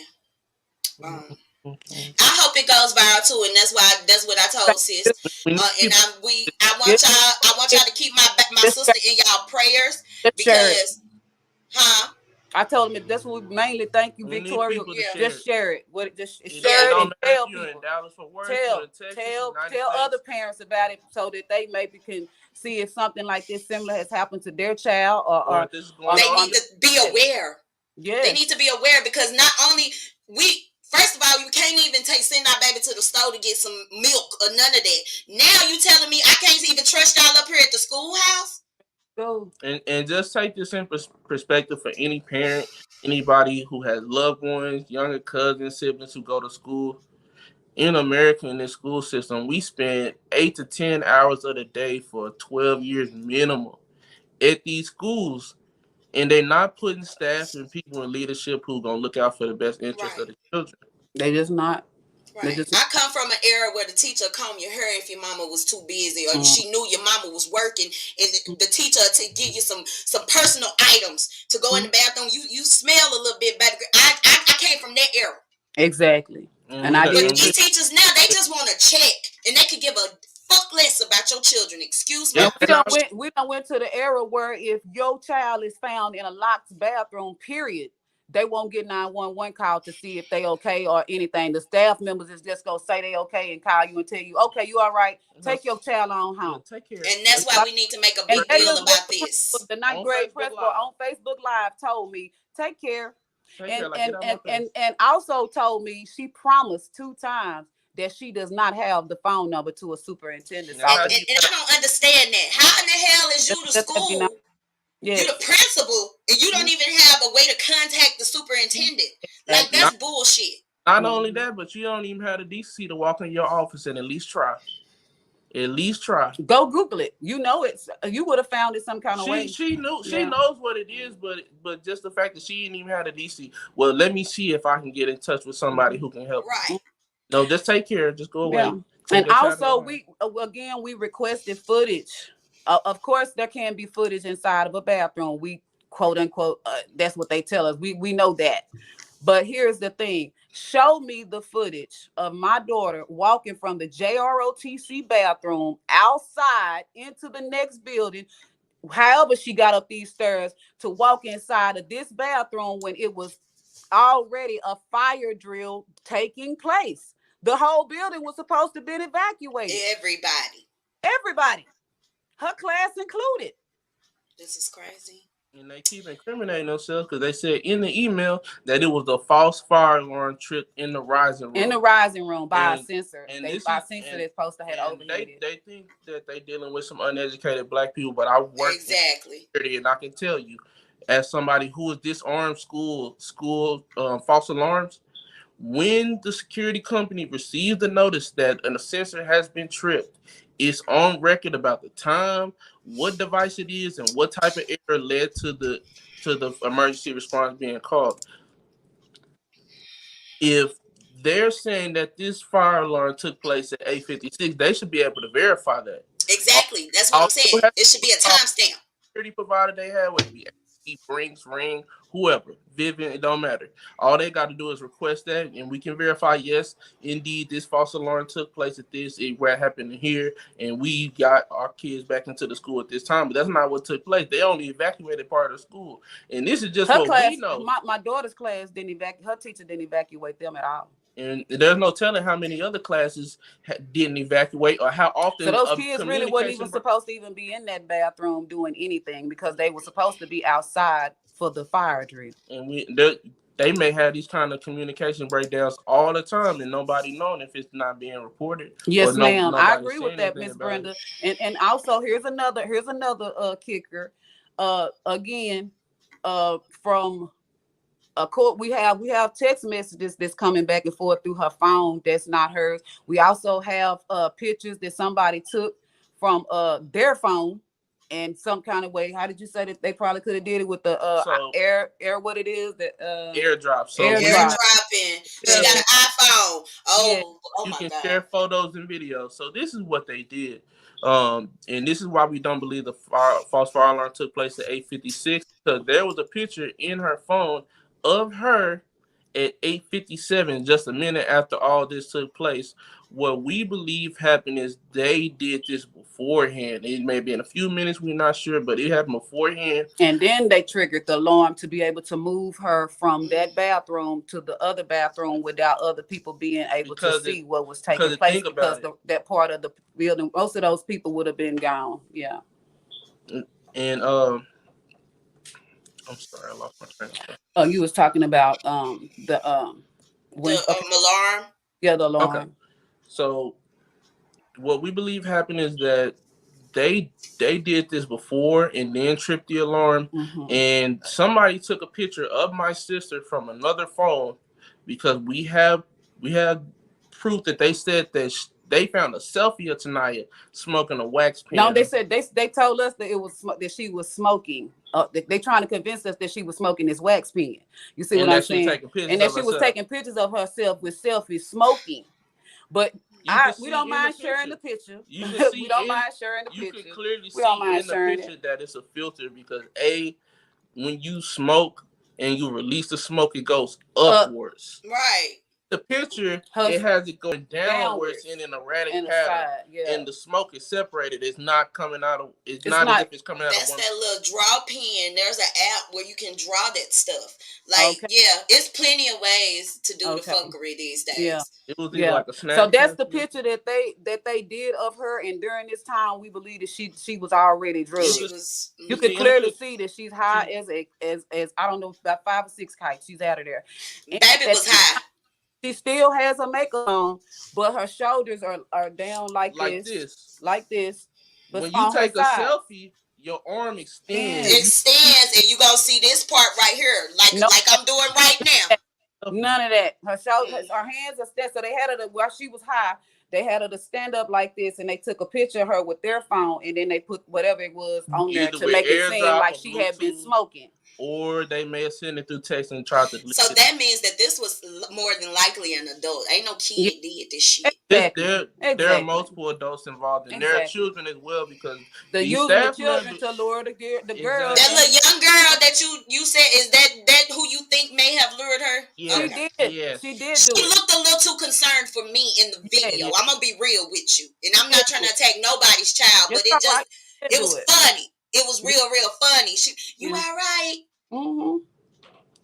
I hope it goes viral too, and that's what I told sis. And I want y'all to keep my sister in y'all prayers because, huh? I told him that's what we mainly thank you, We need Victoria. people to Just share it. Just It share it don't and matter tell if you're in people. Dallas, Fort Worth, Tell Texas, tell United tell States. other parents about it so that they maybe can see if something like this similar has happened to their child or this is going they on. need to be aware. Yeah, they need to be aware because not only we. First of all, you can't even send our baby to the store to get some milk or none of that. Now you telling me I can't even trust y'all up here at the schoolhouse? Go. And just take this in perspective for any parent, anybody who has loved ones, younger cousins, siblings who go to school. In America, in this school system, we spend 8 to 10 hours of the day for 12 years minimum at these schools. And they're not putting staff and people in leadership who going to look out for the best interest of the children. They just not. Right. I come from an era where the teacher comb your hair if your mama was too busy or she knew your mama was working, and the teacher to give you some personal items to go in the bathroom. You smell a little bit better. I came from that era. Exactly. And I did. But these teachers now, they just want to check, and they could give a fuck less about your children. Excuse me. We done went to the era where if your child is found in a locked bathroom, period, they won't get 911 call to see if they okay or anything. The staff members is just gonna say they okay and call you and tell you, okay, you all right. Take your child on home. Take care. And that's why we need to make a big deal about this. The ninth grade principal on Facebook Live told me, take care. And also told me she promised 2 times that she does not have the phone number to a superintendent. And I don't understand that. How in the hell is you the school? You're the principal, and you don't even have a way to contact the superintendent. Like, that's bullshit. Not only that, but you don't even have the decency to walk in your office and at least try. At least try. Go Google it. You know it. You would have found it some kind of way. She knew. She knows what it is, but just the fact that she didn't even have the DC. Well, let me see if I can get in touch with somebody who can help. Right. No, just take care. Just go away. Yeah. And also, we requested footage. Of course, there can be footage inside of a bathroom. We quote unquote. That's what they tell us. We know that. But here's the thing. Show me the footage of my daughter walking from the JROTC bathroom outside into the next building, however she got up these stairs, to walk inside of this bathroom when it was already a fire drill taking place. The whole building was supposed to be evacuated. Everybody. Her class included. This is crazy. And they keep incriminating themselves because they said in the email that it was a false fire alarm trip in the rising room. In the rising room by a sensor. By a sensor that's supposed to have overheated. They think that they're dealing with some uneducated black people, but I work exactly. And I can tell you, as somebody who has disarmed school false alarms, when the security company receives the notice that a sensor has been tripped, it's on record about the time, what device it is, and what type of error led to the emergency response being called. If they're saying that this fire alarm took place at 8:56, they should be able to verify that. Exactly. That's what I'm saying. It should be a timestamp. Security provider they have, whether it be Brinks, Ring, whoever, Vivian, it don't matter. All they got to do is request that, and we can verify, yes, indeed, this false alarm took place at this, what happened here, and we got our kids back into the school at this time. But that's not what took place. They only evacuated part of the school, and this is just her what class, we know. My daughter's class didn't evacuate. Her teacher didn't evacuate them at all. And there's no telling how many other classes didn't evacuate or how often. So those kids really weren't even supposed to even be in that bathroom doing anything because they were supposed to be outside for the fire drill. And they may have these kind of communication breakdowns all the time, and nobody knowing if it's not being reported. Yes, ma'am. I agree with that, Miss Brenda. And also here's another kicker. Again, from a court, we have text messages that's coming back and forth through her phone that's not hers. We also have pictures that somebody took from their phone in some kind of way. How did you say that they probably could have did it with the air what it is that airdrop. So airdropping. She got an iPhone. Oh my God. You can share photos and videos. So this is what they did. And this is why we don't believe the false fire alarm took place at 8:56, because there was a picture in her phone of her at 8:57, just a minute after all this took place. What we believe happened is they did this beforehand. It may be in a few minutes, we're not sure, but it happened beforehand. And then they triggered the alarm to be able to move her from that bathroom to the other bathroom without other people being able to see what was taking place, because that part of the building, most of those people would have been gone. Yeah. And I'm sorry, I lost my train of thought. Oh, you was talking about the alarm. Yeah, the alarm. Okay. So what we believe happened is that they did this before and then tripped the alarm, and somebody took a picture of my sister from another phone, because we have proof that they said that they found a selfie of Tanaya smoking a wax pen. No, they said they told us that it was that she was smoking. They trying to convince us that she was smoking this wax pen. You see what I'm saying? And that she was taking pictures of herself with selfies smoking. But we don't mind sharing the picture. We don't mind sharing the picture. You can clearly see in the picture that it's a filter, because when you smoke and you release the smoke, it goes upwards. Right. The picture, it has it going downwards in an erratic pattern, and the smoke is separated. It's not coming out of. It's not as if it's coming out of one. That's that little draw pen. There's an app where you can draw that stuff. Like, it's plenty of ways to do the fuckery these days. Yeah, it was like a snap. So that's the picture that they did of her, and during this time, we believe that she was already drugged. You could clearly see that she's high as I don't know, about 5 or 6 kites. She's out of there. And baby was high. She still has her makeup on, but her shoulders are down like this. But when you take a selfie, your arm extends. It extends, and you gonna see this part right here, like I'm doing right now. None of that. Her shoulders, her hands are steady. So they had her while she was high. They had her to stand up like this, and they took a picture of her with their phone, and then they put whatever it was on there to make it seem like she had been smoking. Or they may have sent it through text and tried to. So that means that this was more than likely an adult. Ain't no kid did this shit. There are multiple adults involved, and there are children as well, because the children to lure the girl. That little young girl that you said, is that who you think may have lured her? Yeah, she did. She looked a little too concerned for me in the video. I'm gonna be real with you, and I'm not trying to attack nobody's child, but it was funny. It was real funny. You all right? Mm-hmm.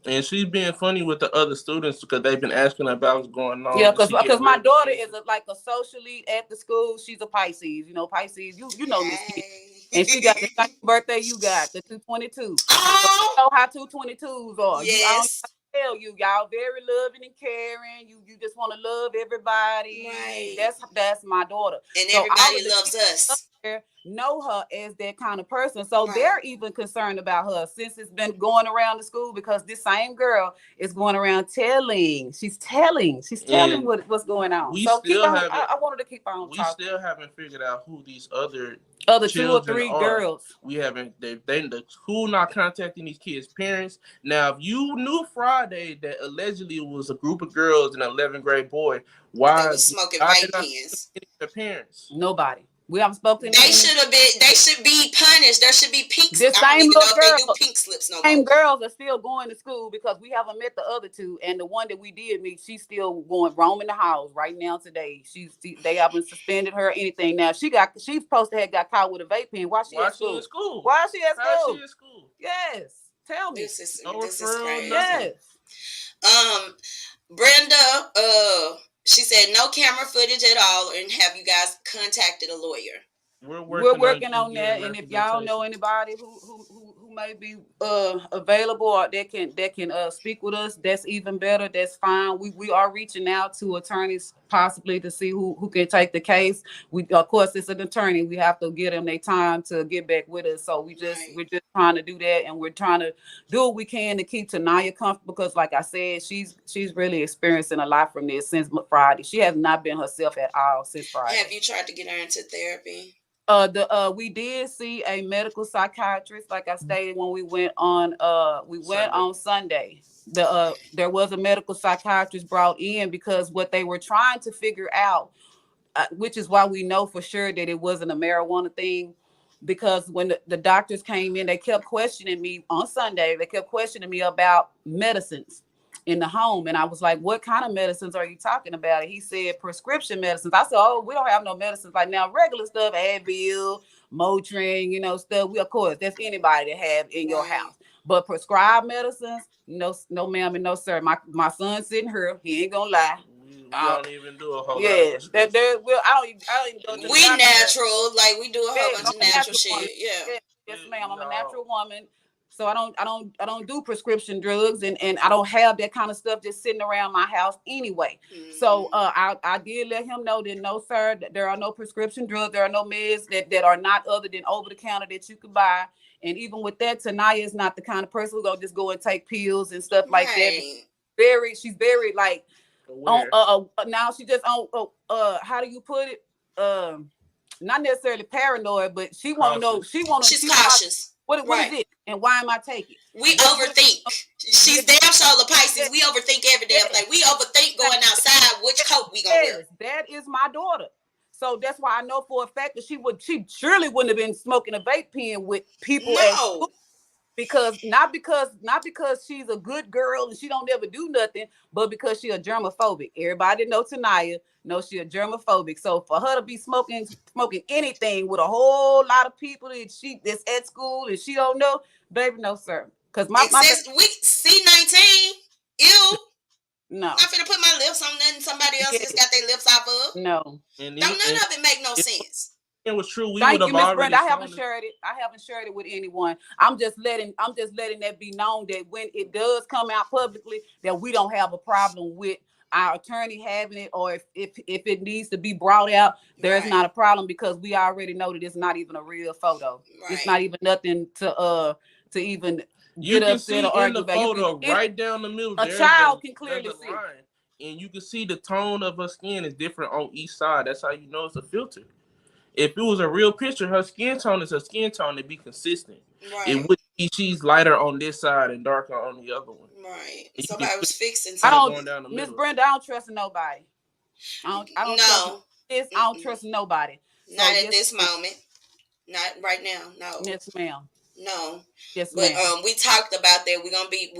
And she's being funny with the other students, because they've been asking about what's going on. Yeah, because my daughter is like a social lead at the school. She's a Pisces. You know, Pisces. You know this kid. And she got the same birthday you got, the 222. Oh, you know how 222s are. Yes. Tell you, y'all very loving and caring. You just want to love everybody. Right. That's my daughter. And everybody loves us. Know her as that kind of person, so they're even concerned about her, since it's been going around the school, because this same girl is going around telling what's going on. So I wanted to keep on talking. We still haven't figured out who these other 2 or 3 girls. We haven't. The school not contacting these kids' parents. Now, if you knew Friday that allegedly it was a group of girls and an 11th grade boy, why they was smoking vape pens? Their parents. Nobody. We haven't spoken. They should be punished. There should be pink slips. The same little girl, they do pink slips no more. Same girls are still going to school, because we haven't met the other 2, and the one that we did meet, she's still roaming the house right now today. They haven't suspended her or anything. Now she's supposed to have got caught with a vape pen. Why she at school? Why is she at school? Yes, tell me. This is crazy. Yes. Brenda, she said no camera footage at all, and have you guys contacted a lawyer? We're working on that, and if y'all know anybody who may be available or that can speak with us, that's even better. That's fine. We are reaching out to attorneys possibly to see who can take the case. We, of course, it's an attorney. We have to give them their time to get back with us. So we're just trying to do that, and we're trying to do what we can to keep Tanaya comfortable, because, like I said, she's really experiencing a lot from this since Friday. She has not been herself at all since Friday. Have you tried to get her into therapy? We did see a medical psychiatrist, like I stated when we went on Sunday. There was a medical psychiatrist brought in, because what they were trying to figure out, which is why we know for sure that it wasn't a marijuana thing, because when the doctors came in, they kept questioning me on Sunday. They kept questioning me about medicines. in the home. And I was like, what kind of medicines are you talking about? And he said prescription medicines. I said, oh, we don't have no medicines like now, regular stuff, Advil, Motrin, you know, stuff. We, of course, that's anybody that have in your house. But prescribed medicines, no, ma'am, and no, sir. My son sitting here, he ain't gonna lie. We don't even do a whole lot. Yeah, I don't even go to we natural, like we do a whole bunch of natural shit. Yes, ma'am. I'm a natural woman. So I don't do prescription drugs, and I don't have that kind of stuff just sitting around my house anyway. So I did let him know that no, sir, that there are no prescription drugs, there are no meds that are not other than over the counter that you could buy. And even with that, Tanaya is not the kind of person who's gonna just go and take pills and stuff like that. She's very like now she just on how do you put it? Not necessarily paranoid, but she wanna know. She's cautious. What is it? And why am I taking? We overthink. She's damn sure the Pisces. We overthink every damn thing. We overthink going outside which coat we gonna wear. That is my daughter. So that's why I know for a fact that she surely wouldn't have been smoking a vape pen with people at school. Not because she's a good girl and she don't ever do nothing, but because she a germophobic. Everybody know Tanaya knows she a germophobic. So for her to be smoking anything with a whole lot of people that's at school and she don't know, baby, no sir. Because my we C19, ew. No. I'm finna put my lips on nothing somebody else just got their lips off of. No. None of it make no sense. It was true. Thank you, Miss Brenda. I haven't shared it with anyone. I'm just letting that be known that when it does come out publicly, that we don't have a problem with our attorney having it, or if it needs to be brought out, there's not a problem because we already know that it's not even a real photo. It's not even nothing to even you can see in the photo right down the middle. A child can clearly see. And you can see the tone of her skin is different on each side. That's how you know it's a filter. If it was a real picture, her skin tone is her skin tone to be consistent. It would be she's lighter on this side and darker on the other one. Right. Somebody was fixing something. Miss Brenda, I don't trust nobody. I don't trust nobody. Not at this moment. Not right now. No. Yes, ma'am. No. Yes, but ma'am. We talked about that. We're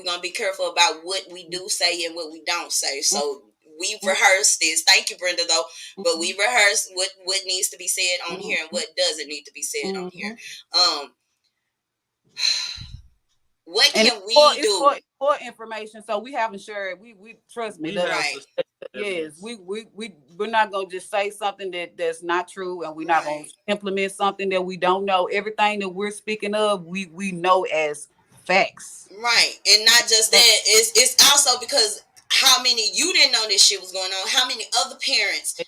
gonna be careful about what we do say and what we don't say. So we rehearsed this. Thank you, Brenda, though. But we rehearsed what needs to be said on here and what doesn't need to be said on here. What can we do? For information, so we haven't shared. We trust me. Yes, we're not gonna just say something that's not true, and we're not gonna implement something that we don't know. Everything that we're speaking of, we know as facts. Right, and not just that. It's also because how many you didn't know this shit was going on? How many other parents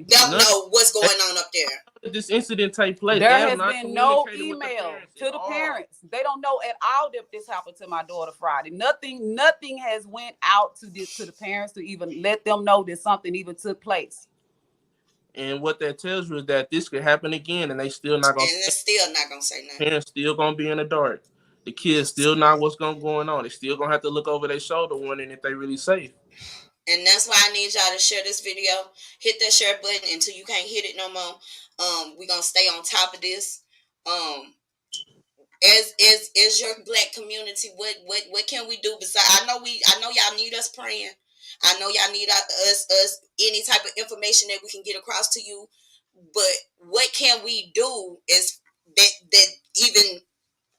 don't know what's going on up there? This incident take place. There has been no email to the parents. They don't know at all that this happened to my daughter Friday. Nothing has went out to the parents to even let them know that something even took place. And what that tells you is that this could happen again, and they're still not gonna say nothing. Parents still gonna be in the dark. The kids still not what's going on. They still gonna have to look over their shoulder, wondering if they really safe. And that's why I need y'all to share this video. Hit that share button until you can't hit it no more. We're gonna stay on top of this. As your Black community, what can we do besides? I know y'all need us praying. I know y'all need us any type of information that we can get across to you. But what can we do is that even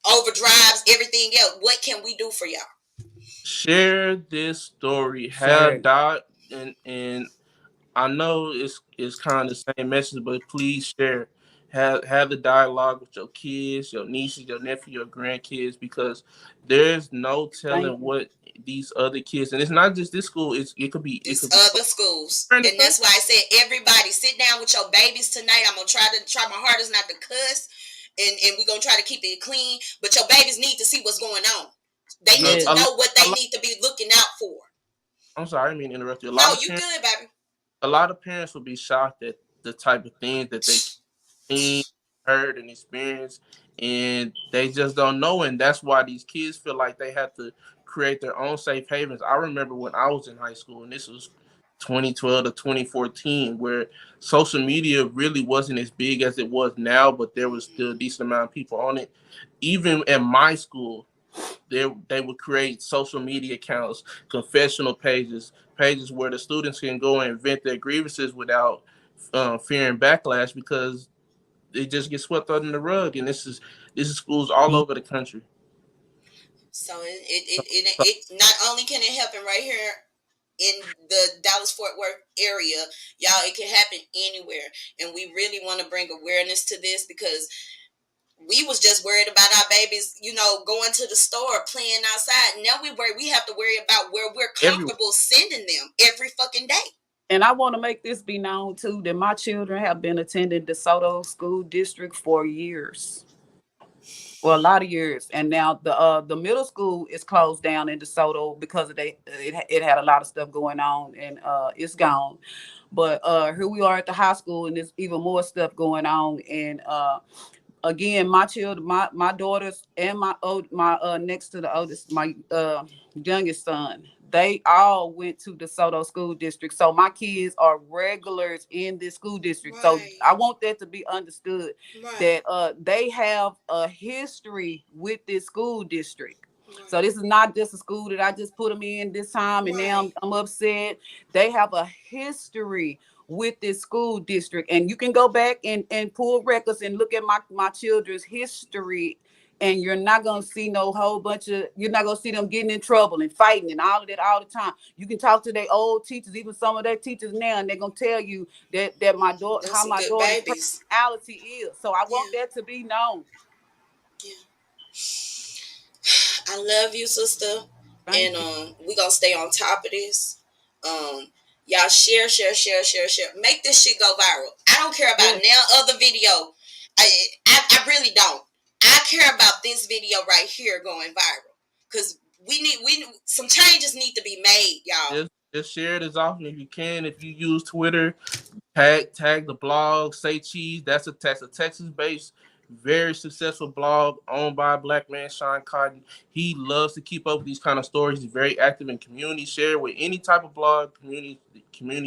overdrives everything else. What can we do for y'all? Share this story. Have Dot and I know it's kind of the same message, but please share. Have the dialogue with your kids, your nieces, your nephew, your grandkids, because there's no telling what these other kids, and it's not just this school. It could be other schools, and that's why I said everybody sit down with your babies tonight. I'm gonna try my hardest not to cuss. And we're going to try to keep it clean. But your babies need to see what's going on. They need to know what they need to be looking out for. I'm sorry, I didn't mean to interrupt you. No, you good, baby. A lot of parents will be shocked at the type of things that they seen, heard, and experienced. And they just don't know. And that's why these kids feel like they have to create their own safe havens. I remember when I was in high school, and this was 2012 to 2014, where social media really wasn't as big as it was now, but there was still a decent amount of people on it. Even at my school, they would create social media accounts, confessional pages where the students can go and vent their grievances without fearing backlash, because they just get swept under the rug. And this is schools all over the country. So it not only can it happen right here in the Dallas Fort Worth area, y'all, it can happen anywhere. And we really want to bring awareness to this, because we was just worried about our babies, going to the store, playing outside. Now we have to worry about where we're comfortable sending them every fucking day. And I want to make this be known too, that my children have been attending DeSoto School District for years. Well, a lot of years. And now the middle school is closed down in DeSoto because it had a lot of stuff going on, and it's gone. But here we are at the high school, and there's even more stuff going on. And again, my children, my daughters, and my next to the oldest, my youngest son, they all went to the DeSoto School District. So my kids are regulars in this school district. Right. So I want that to be understood, right, that they have a history with this school district. Right. So this is not just a school that I just put them in this time and now I'm upset. They have a history with this school district, and you can go back and pull records and look at my children's history, and you're not going to see no whole bunch of, you're not going to see them getting in trouble and fighting and all of that all the time. You can talk to their old teachers, even some of their teachers now, and they're going to tell you that my daughter, how my daughter's personality is. So I want that to be known. Yeah. I love you, sister. Thank you. We're going to stay on top of this. Y'all share. Make this shit go viral. I don't care about now other video. I really don't. I care about this video right here going viral, because we some changes need to be made, y'all. Just share it as often as you can. If you use Twitter, tag the blog Say Cheese. That's a Texas-based, very successful blog owned by a black man, Sean Cotton. He loves to keep up with these kind of stories. He's very active in community. Share with any type of blog community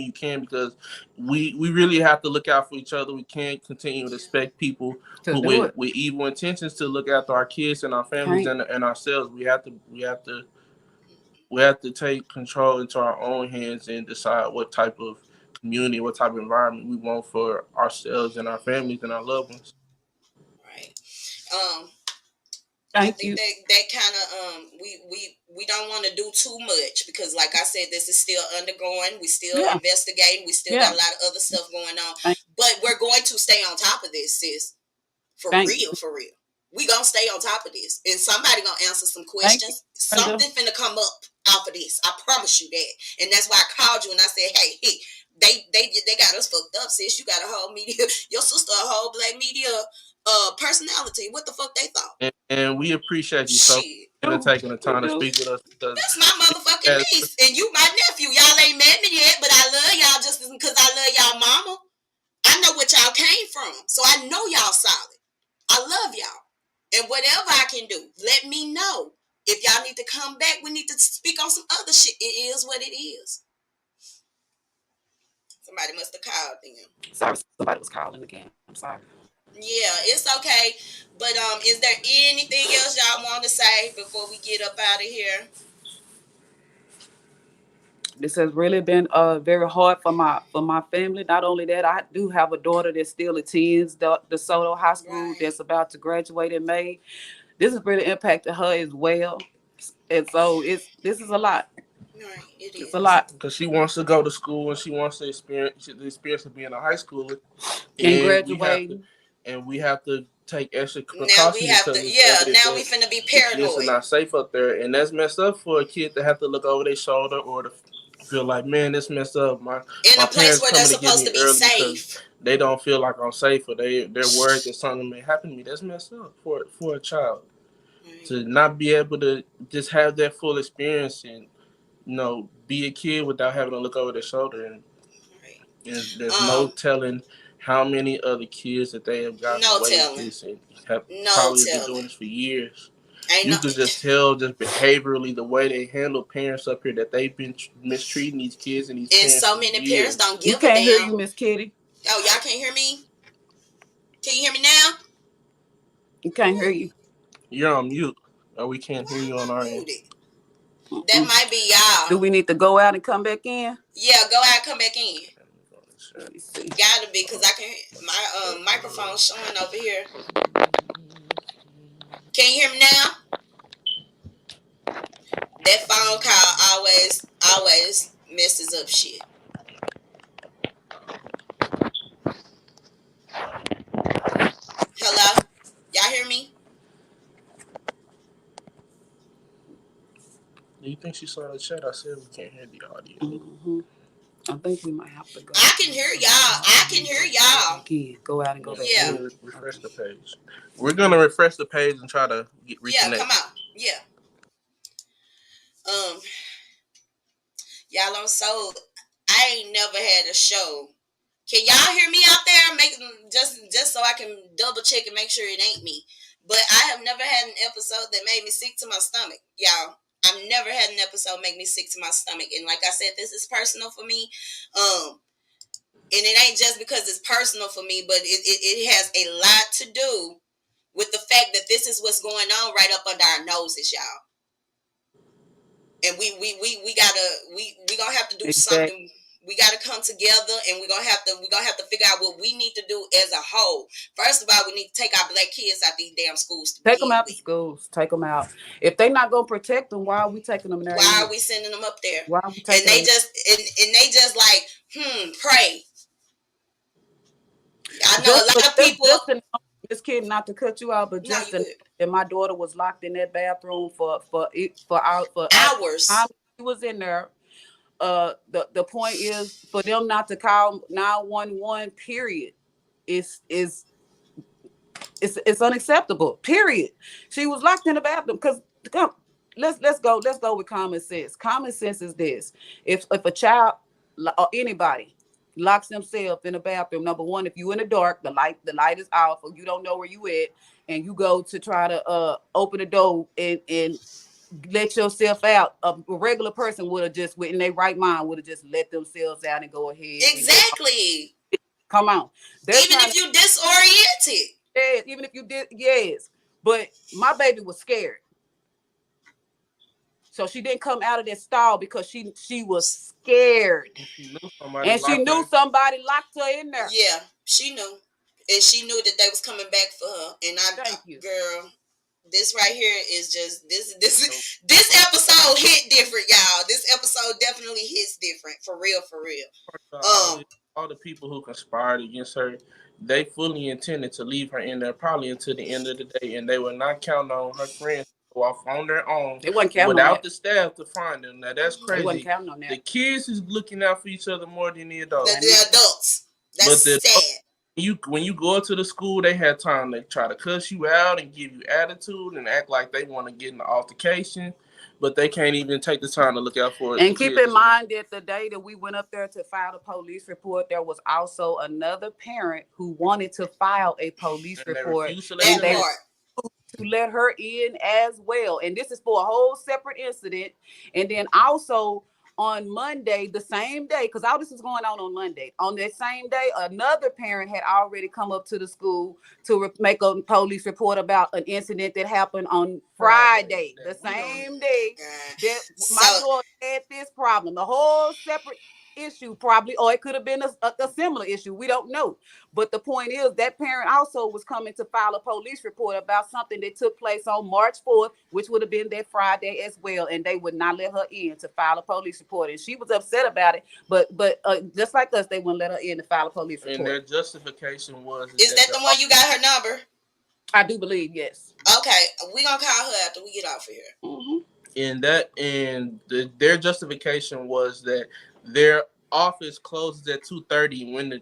you can, because we really have to look out for each other. We can't continue to expect people with evil intentions to look after our kids and our families and ourselves. We have to take control into our own hands and decide what type of community, what type of environment we want for ourselves and our families and our loved ones. Right. I think that kind of we don't want to do too much, because like I said, this is still undergoing. We still investigating. We still got a lot of other stuff going on. But we're going to stay on top of this, sis. For real. We gonna stay on top of this, and somebody gonna answer some questions. Something finna come up off of this. I promise you that. And that's why I called you and I said, hey, they got us fucked up, sis. You got a whole media, your sister a whole black media personality. What the fuck they thought? And we appreciate you so much for taking the time to speak with us. That's my motherfucking niece, and you my nephew. Y'all ain't met me yet, but I love y'all just because I love y'all mama. I know what y'all came from, so I know y'all solid. I love y'all. And whatever I can do, let me know. If y'all need to come back, we need to speak on some other shit. It is what it is. Somebody must have called them. Sorry, somebody was calling again. I'm sorry. Yeah, it's okay. But is there anything else y'all want to say before we get up out of here? This has really been very hard for my family. Not only that, I do have a daughter that still attends the DeSoto High School that's about to graduate in May. This has really impacted her as well. And so this is a lot. Right, it's a lot. Because she wants to go to school and she wants to experience of being a high schooler. And graduating. We have to take extra precautions. Now we have to, now we finna be paranoid. It's not safe up there. And that's messed up for a kid to have to look over their shoulder or to feel like, man, this messed up. My in a place where they're supposed to be safe. They don't feel like I'm safe, or they're worried that something may happen to me. That's messed up for a child. Right. To not be able to just have that full experience and, be a kid without having to look over their shoulder. And there's no telling how many other kids that they have gotten away with this and have probably been doing this for years. You can just tell, just behaviorally, the way they handle parents up here, that they've been mistreating these kids and these parents. And so many parents don't give a damn. We can't hear you, Miss Kitty. Oh, y'all can't hear me? Can you hear me now? You can't hear you. You're on mute. Oh, we can't hear you on our end. Muted. That might be y'all. Do we need to go out and come back in? Yeah, go out, come back in. Let me see. Gotta be, because I can hear my microphone showing over here. Can you hear me now? That phone call always messes up shit. Hello? Y'all hear me? Do you think she saw the chat? I said we can't hear the audio. Mm-hmm. I think we might have to go. I can hear y'all. Again, go out and go back. Yeah. Refresh the page. We're gonna refresh the page and try to reconnect. Yeah, come out. Yeah. Y'all, I'm so I ain't never had a show. Can y'all hear me out there? Just so I can double check and make sure it ain't me. But I have never had an episode that made me sick to my stomach, y'all. I've never had an episode make me sick to my stomach. And like I said, this is personal for me. And it ain't just because it's personal for me, but it has a lot to do with the fact that this is what's going on right up under our noses, y'all. And we gonna have to do something. We gotta come together, and we're gonna have to figure out what we need to do as a whole. First of all, we need to take our black kids out these damn schools. Take them out the schools. Take them out. If they're not gonna protect them, why are we taking them there? Why are we sending them up there? Why are we taking them? And they just like pray. I know a lot of people. This kid, not to cut you out, but just and my daughter was locked in that bathroom for hours. Time she was in there. The point is for them not to call 911. Period. It's unacceptable. Period. She was locked in the bathroom because let's go with common sense. Common sense is this: if a child or anybody locks themselves in the bathroom, number one, if you in the dark, the light is off, or you don't know where you at, and you go to try to open the door and let yourself out, a regular person would have just, in their right mind, would have just let themselves out and go ahead. Exactly. Come on. Even if you disoriented. Yes, even if you did, yes. But my baby was scared. So she didn't come out of that stall because she was scared. And she knew somebody locked her in there. Yeah, she knew. And she knew that they was coming back for her. And Thank you. Girl, this right here is just this episode hit different, y'all. This episode definitely hits different. For real. All the people who conspired against her, they fully intended to leave her in there probably until the end of the day, and they were not counting on her friends to go off on their own without the staff to find them. Now that's crazy. They wasn't counting on that. The kids is looking out for each other more than the adults. The adults. That's sad. When you go to the school, they had time to try to cuss you out and give you attitude and act like they want to get in the altercation, but they can't even take the time to look out for it. And keep in mind that the day that we went up there to file the police report, there was also another parent who wanted to file a police report. And they to let her in as well. And this is for a whole separate incident. And then also on Monday, the same day, because all this is going on Monday. On that same day, another parent had already come up to the school to make a police report about an incident that happened on Friday. The same day that my daughter had this problem. The whole separate issue probably, or it could have been a similar issue. We don't know. But the point is that parent also was coming to file a police report about something that took place on March 4th, which would have been that Friday as well. And they would not let her in to file a police report. And she was upset about it. But just like us, they wouldn't let her in to file a police report. And their justification was... Is that the one you got her number? I do believe, yes. Okay. We're going to call her after we get off of here. Mm-hmm. Their justification was that their office closes at 2:30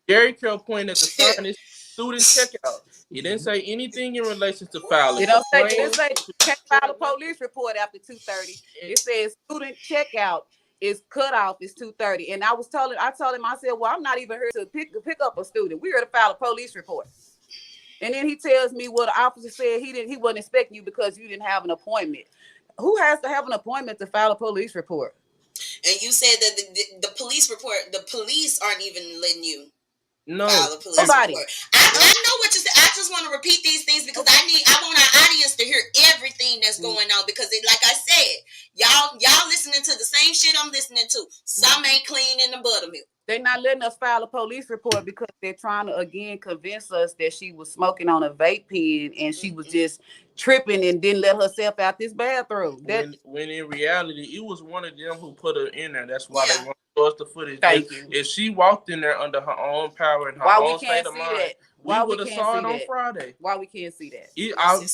Gary Carroll pointed at the sign is student checkout. He didn't say anything in relation to filing. It didn't say can't file a police report after 2:30. It says student checkout is cut off is 2:30. And I told him, I said, well, I'm not even here to pick up a student. We're here to file a police report. And then he tells me, well, the officer said he wasn't expecting you because you didn't have an appointment. Who has to have an appointment to file a police report? And you said that the police report, the police aren't even letting you. No, file a police Nobody. report. I know what you said. I just want to repeat these things because I want our audience to hear everything that's going on because like I said, y'all listening to the same shit I'm listening to. Some ain't clean in the buttermilk. They're not letting us file a police report because they're trying to again convince us that she was smoking on a vape pen and she was just tripping and didn't let herself out this bathroom. When in reality, it was one of them who put her in there. That's why they want to show us the footage. Thank you. If she walked in there under her own power and her Why own we can't state of see mind, that? we would have saw it on Friday. Why we can't see that?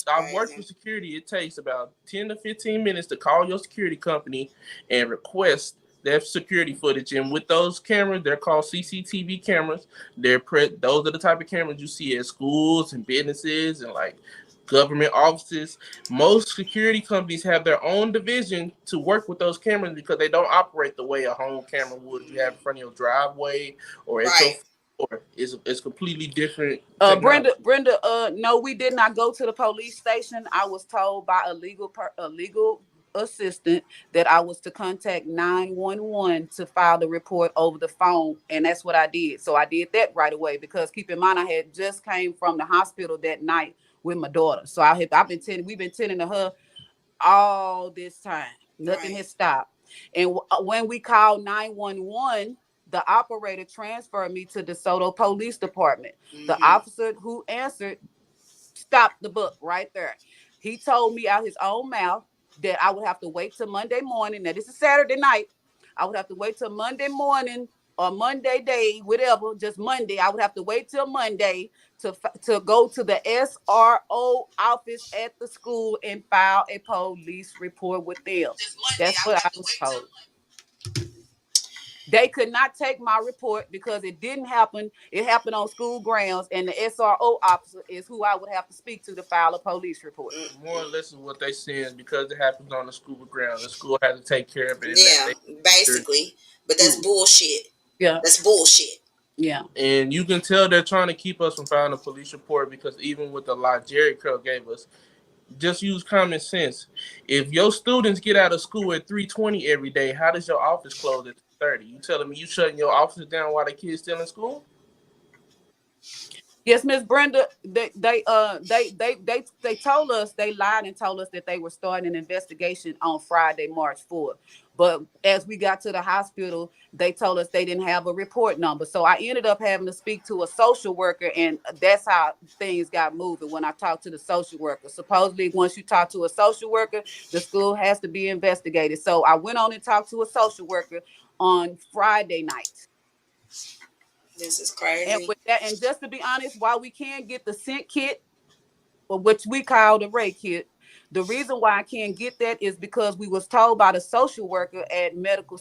I've worked for security. It takes about 10 to 15 minutes to call your security company and request that security footage. And with those cameras, they're called CCTV cameras. Those are the type of cameras you see at schools and businesses and like government offices. Most security companies have their own division to work with those cameras because they don't operate the way a home camera would. You have in front of your driveway or at your floor. It's completely different. Brenda, no, we did not go to the police station. I was told by a legal assistant that I was to contact 911 to file the report over the phone, and that's what I did. So I did that right away because keep in mind I had just came from the hospital that night with my daughter. So we've been tending to her all this time. Nothing has stopped. And when we called 911, the operator transferred me to the DeSoto Police Department. The officer who answered stopped the buck right there. He told me out his own mouth that I would have to wait till Monday morning. Now, this is Saturday night. I would have to wait till Monday morning or Monday day, whatever, just Monday. I would have to wait till Monday to go to the SRO office at the school and file a police report with them. That's what I was told. They could not take my report because it didn't happen. It happened on school grounds, and the SRO officer is who I would have to speak to file a police report. More or less is what they saying because it happens on the school grounds. The school has to take care of it. Yeah, basically. But that's bullshit. Yeah. That's bullshit. Yeah. And you can tell they're trying to keep us from filing a police report because even with the law Jerry Curl gave us, just use common sense. If your students get out of school at 3:20 every day, how does your office close at 30? You telling me you shutting your office down while the kids still in school? Yes, Miss Brenda. They told us, they lied and told us that they were starting an investigation on Friday, March 4th. But as we got to the hospital, they told us they didn't have a report number. So I ended up having to speak to a social worker, and that's how things got moving when I talked to the social worker. Supposedly, once you talk to a social worker, the school has to be investigated. So I went on and talked to a social worker on Friday night. This is crazy. And with that, and just to be honest, while we can get the scent kit, or which we call the Ray kit, the reason why I can't get that is because we was told by the social worker at medical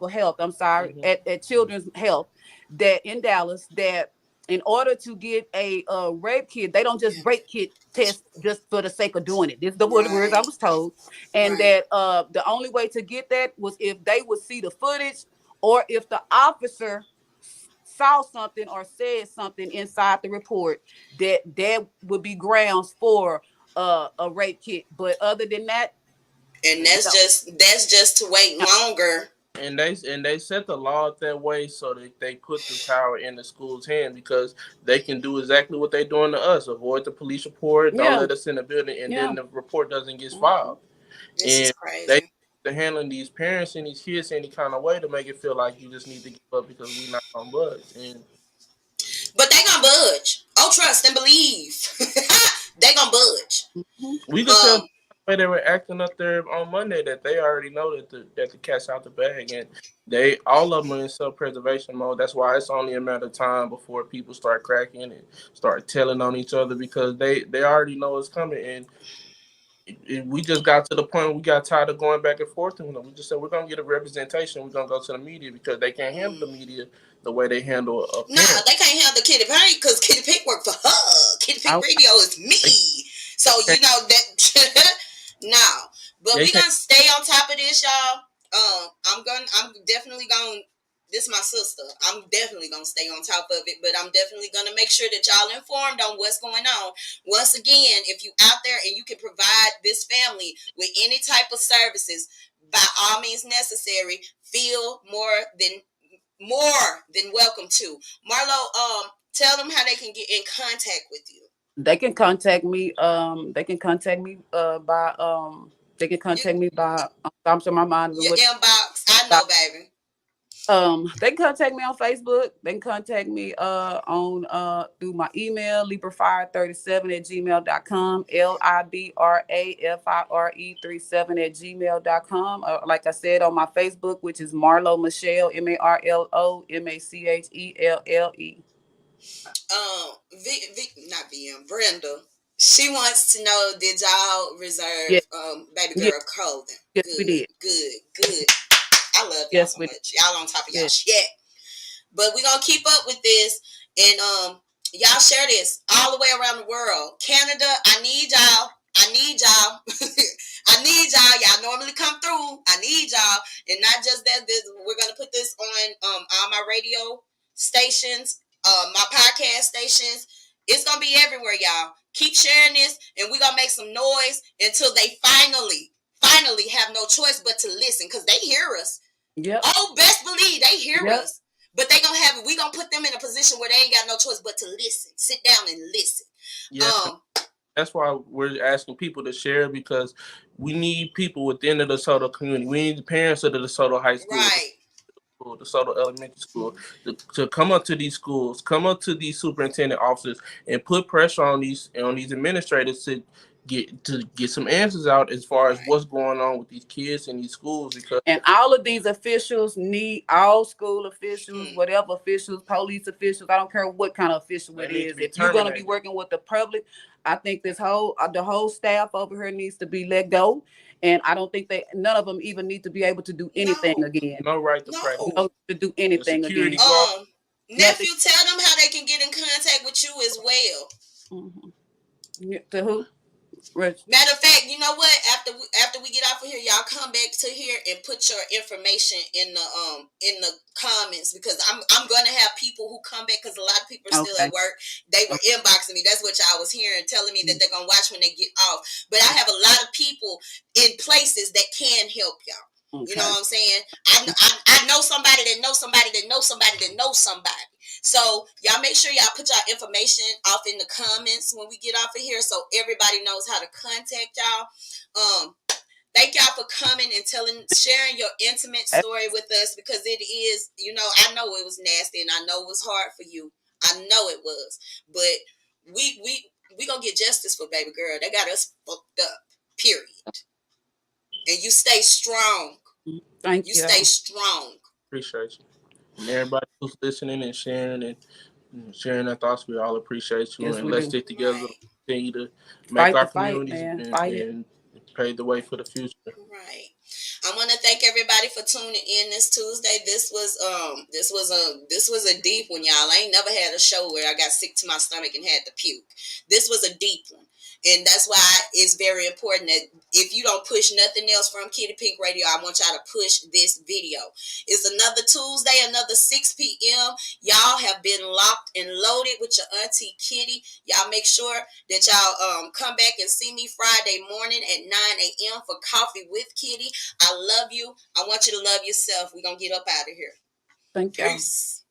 health, at Children's Health, that in Dallas, that in order to get a rape kit, they don't just rape kit test just for the sake of doing it. This is the words I was told. And that the only way to get that was if they would see the footage or if the officer saw something or said something inside the report that would be grounds for a rape kit. But other than that, and that's just to wait longer. And they set the law that way so that they put the power in the school's hand because they can do exactly what they're doing to us: avoid the police report, don't let us in the building, and then the report doesn't get filed. This is crazy. They're handling these parents and these kids any kind of way to make it feel like you just need to give up because we're not gonna budge. But they gonna budge. Oh, trust and believe. They gonna budge. We could tell the way they were acting up there on Monday that they already know that the cat's out the bag, and all of them are in self-preservation mode. That's why it's only a matter of time before people start cracking and start telling on each other because they already know it's coming. And we just got to the point where we got tired of going back and forth with them. We just said we're gonna get a representation. We're gonna go to the media because they can't handle the media the way they handle a parent. Nah, they can't handle Kitty Pink because Kitty Pink work for her. Kitty Pink Radio is me. So you know that no. But we gonna stay on top of this, y'all. I'm definitely gonna. This is my sister. I'm definitely gonna stay on top of it, but I'm definitely gonna make sure that y'all informed on what's going on. Once again, if you out there and you can provide this family with any type of services, by all means necessary, feel more than more than welcome to. Marlo, tell them how they can get in contact with you. They can contact me. They can contact me by They can contact me by. I'm sure my mind is Your what. inbox. I know, baby. They can contact me on Facebook. They can contact me on through my email, librafire37@gmail.com, LIBRAFIRE37@gmail.com. Like I said, on my Facebook, which is Marlo Michelle, MARLO MACHELLE. Not VM, Brenda. She wants to know, did y'all reserve Yes, baby yes, girl clothing? yes, we Good, did. good, good. I love y'all Yes, so we did. much. Y'all on top of y'all Yes. shit. But we're gonna keep up with this, and y'all share this all the way around the world. Canada, I need y'all. I need y'all. I need y'all. Y'all normally come through. I need y'all. And not just that, we're gonna put this on all my radio stations, my podcast stations. It's gonna be everywhere, y'all. Keep sharing this, and we're gonna make some noise until they finally have no choice but to listen, because they hear us. Yep. Oh, best believe they hear Yep. us. But they gonna have it. We gonna put them in a position where they ain't got no choice but to listen. Sit down and listen. Yeah. That's why we're asking people to share, because we need people within the DeSoto community. We need the parents of the DeSoto High School, right, DeSoto Elementary School, to come up to these schools, come up to these superintendent officers, and put pressure on these administrators to get some answers out as far as what's going on with these kids in these schools. And all of these officials need, all school officials, whatever officials, police officials, I don't care what kind of official it is. If you're going to be working with the public, I think the whole staff over here needs to be let go. And I don't think none of them even need to be able to do anything again. No right to practice. No to do anything again. Nephew, tell them how they can get in contact with you as well. Mm-hmm. To who? Rich. Matter of fact, you know what? After we get off of here, y'all come back to here and put your information in the comments, because I'm gonna have people who come back, because a lot of people are still at work. They were inboxing me. That's what y'all was hearing, telling me that they're gonna watch when they get off. But I have a lot of people in places that can help y'all. You know what I'm saying? I know somebody that knows somebody that knows somebody that knows somebody. So y'all make sure y'all put y'all information off in the comments when we get off of here, so everybody knows how to contact y'all. Thank y'all for coming and sharing your intimate story with us, because it is, I know it was nasty, and I know it was hard for you. I know it was, but we gonna get justice for baby girl. They got us fucked up. Period. And you stay strong. Thank you. You stay strong. Appreciate you. And everybody who's listening and sharing their thoughts, we all appreciate you. Yes, and let's do. stick together, continue to make our communities and pave the way for the future. Right. I want to thank everybody for tuning in this Tuesday. This was a deep one, y'all. I ain't never had a show where I got sick to my stomach and had to puke. This was a deep one. And that's why it's very important that if you don't push nothing else from Kitty Pink Radio, I want y'all to push this video. It's another Tuesday, another 6 p.m. Y'all have been locked and loaded with your auntie Kitty. Y'all make sure that y'all come back and see me Friday morning at 9 a.m. for Coffee with Kitty. I love you. I want you to love yourself. We're going to get up out of here. Thank you. Peace.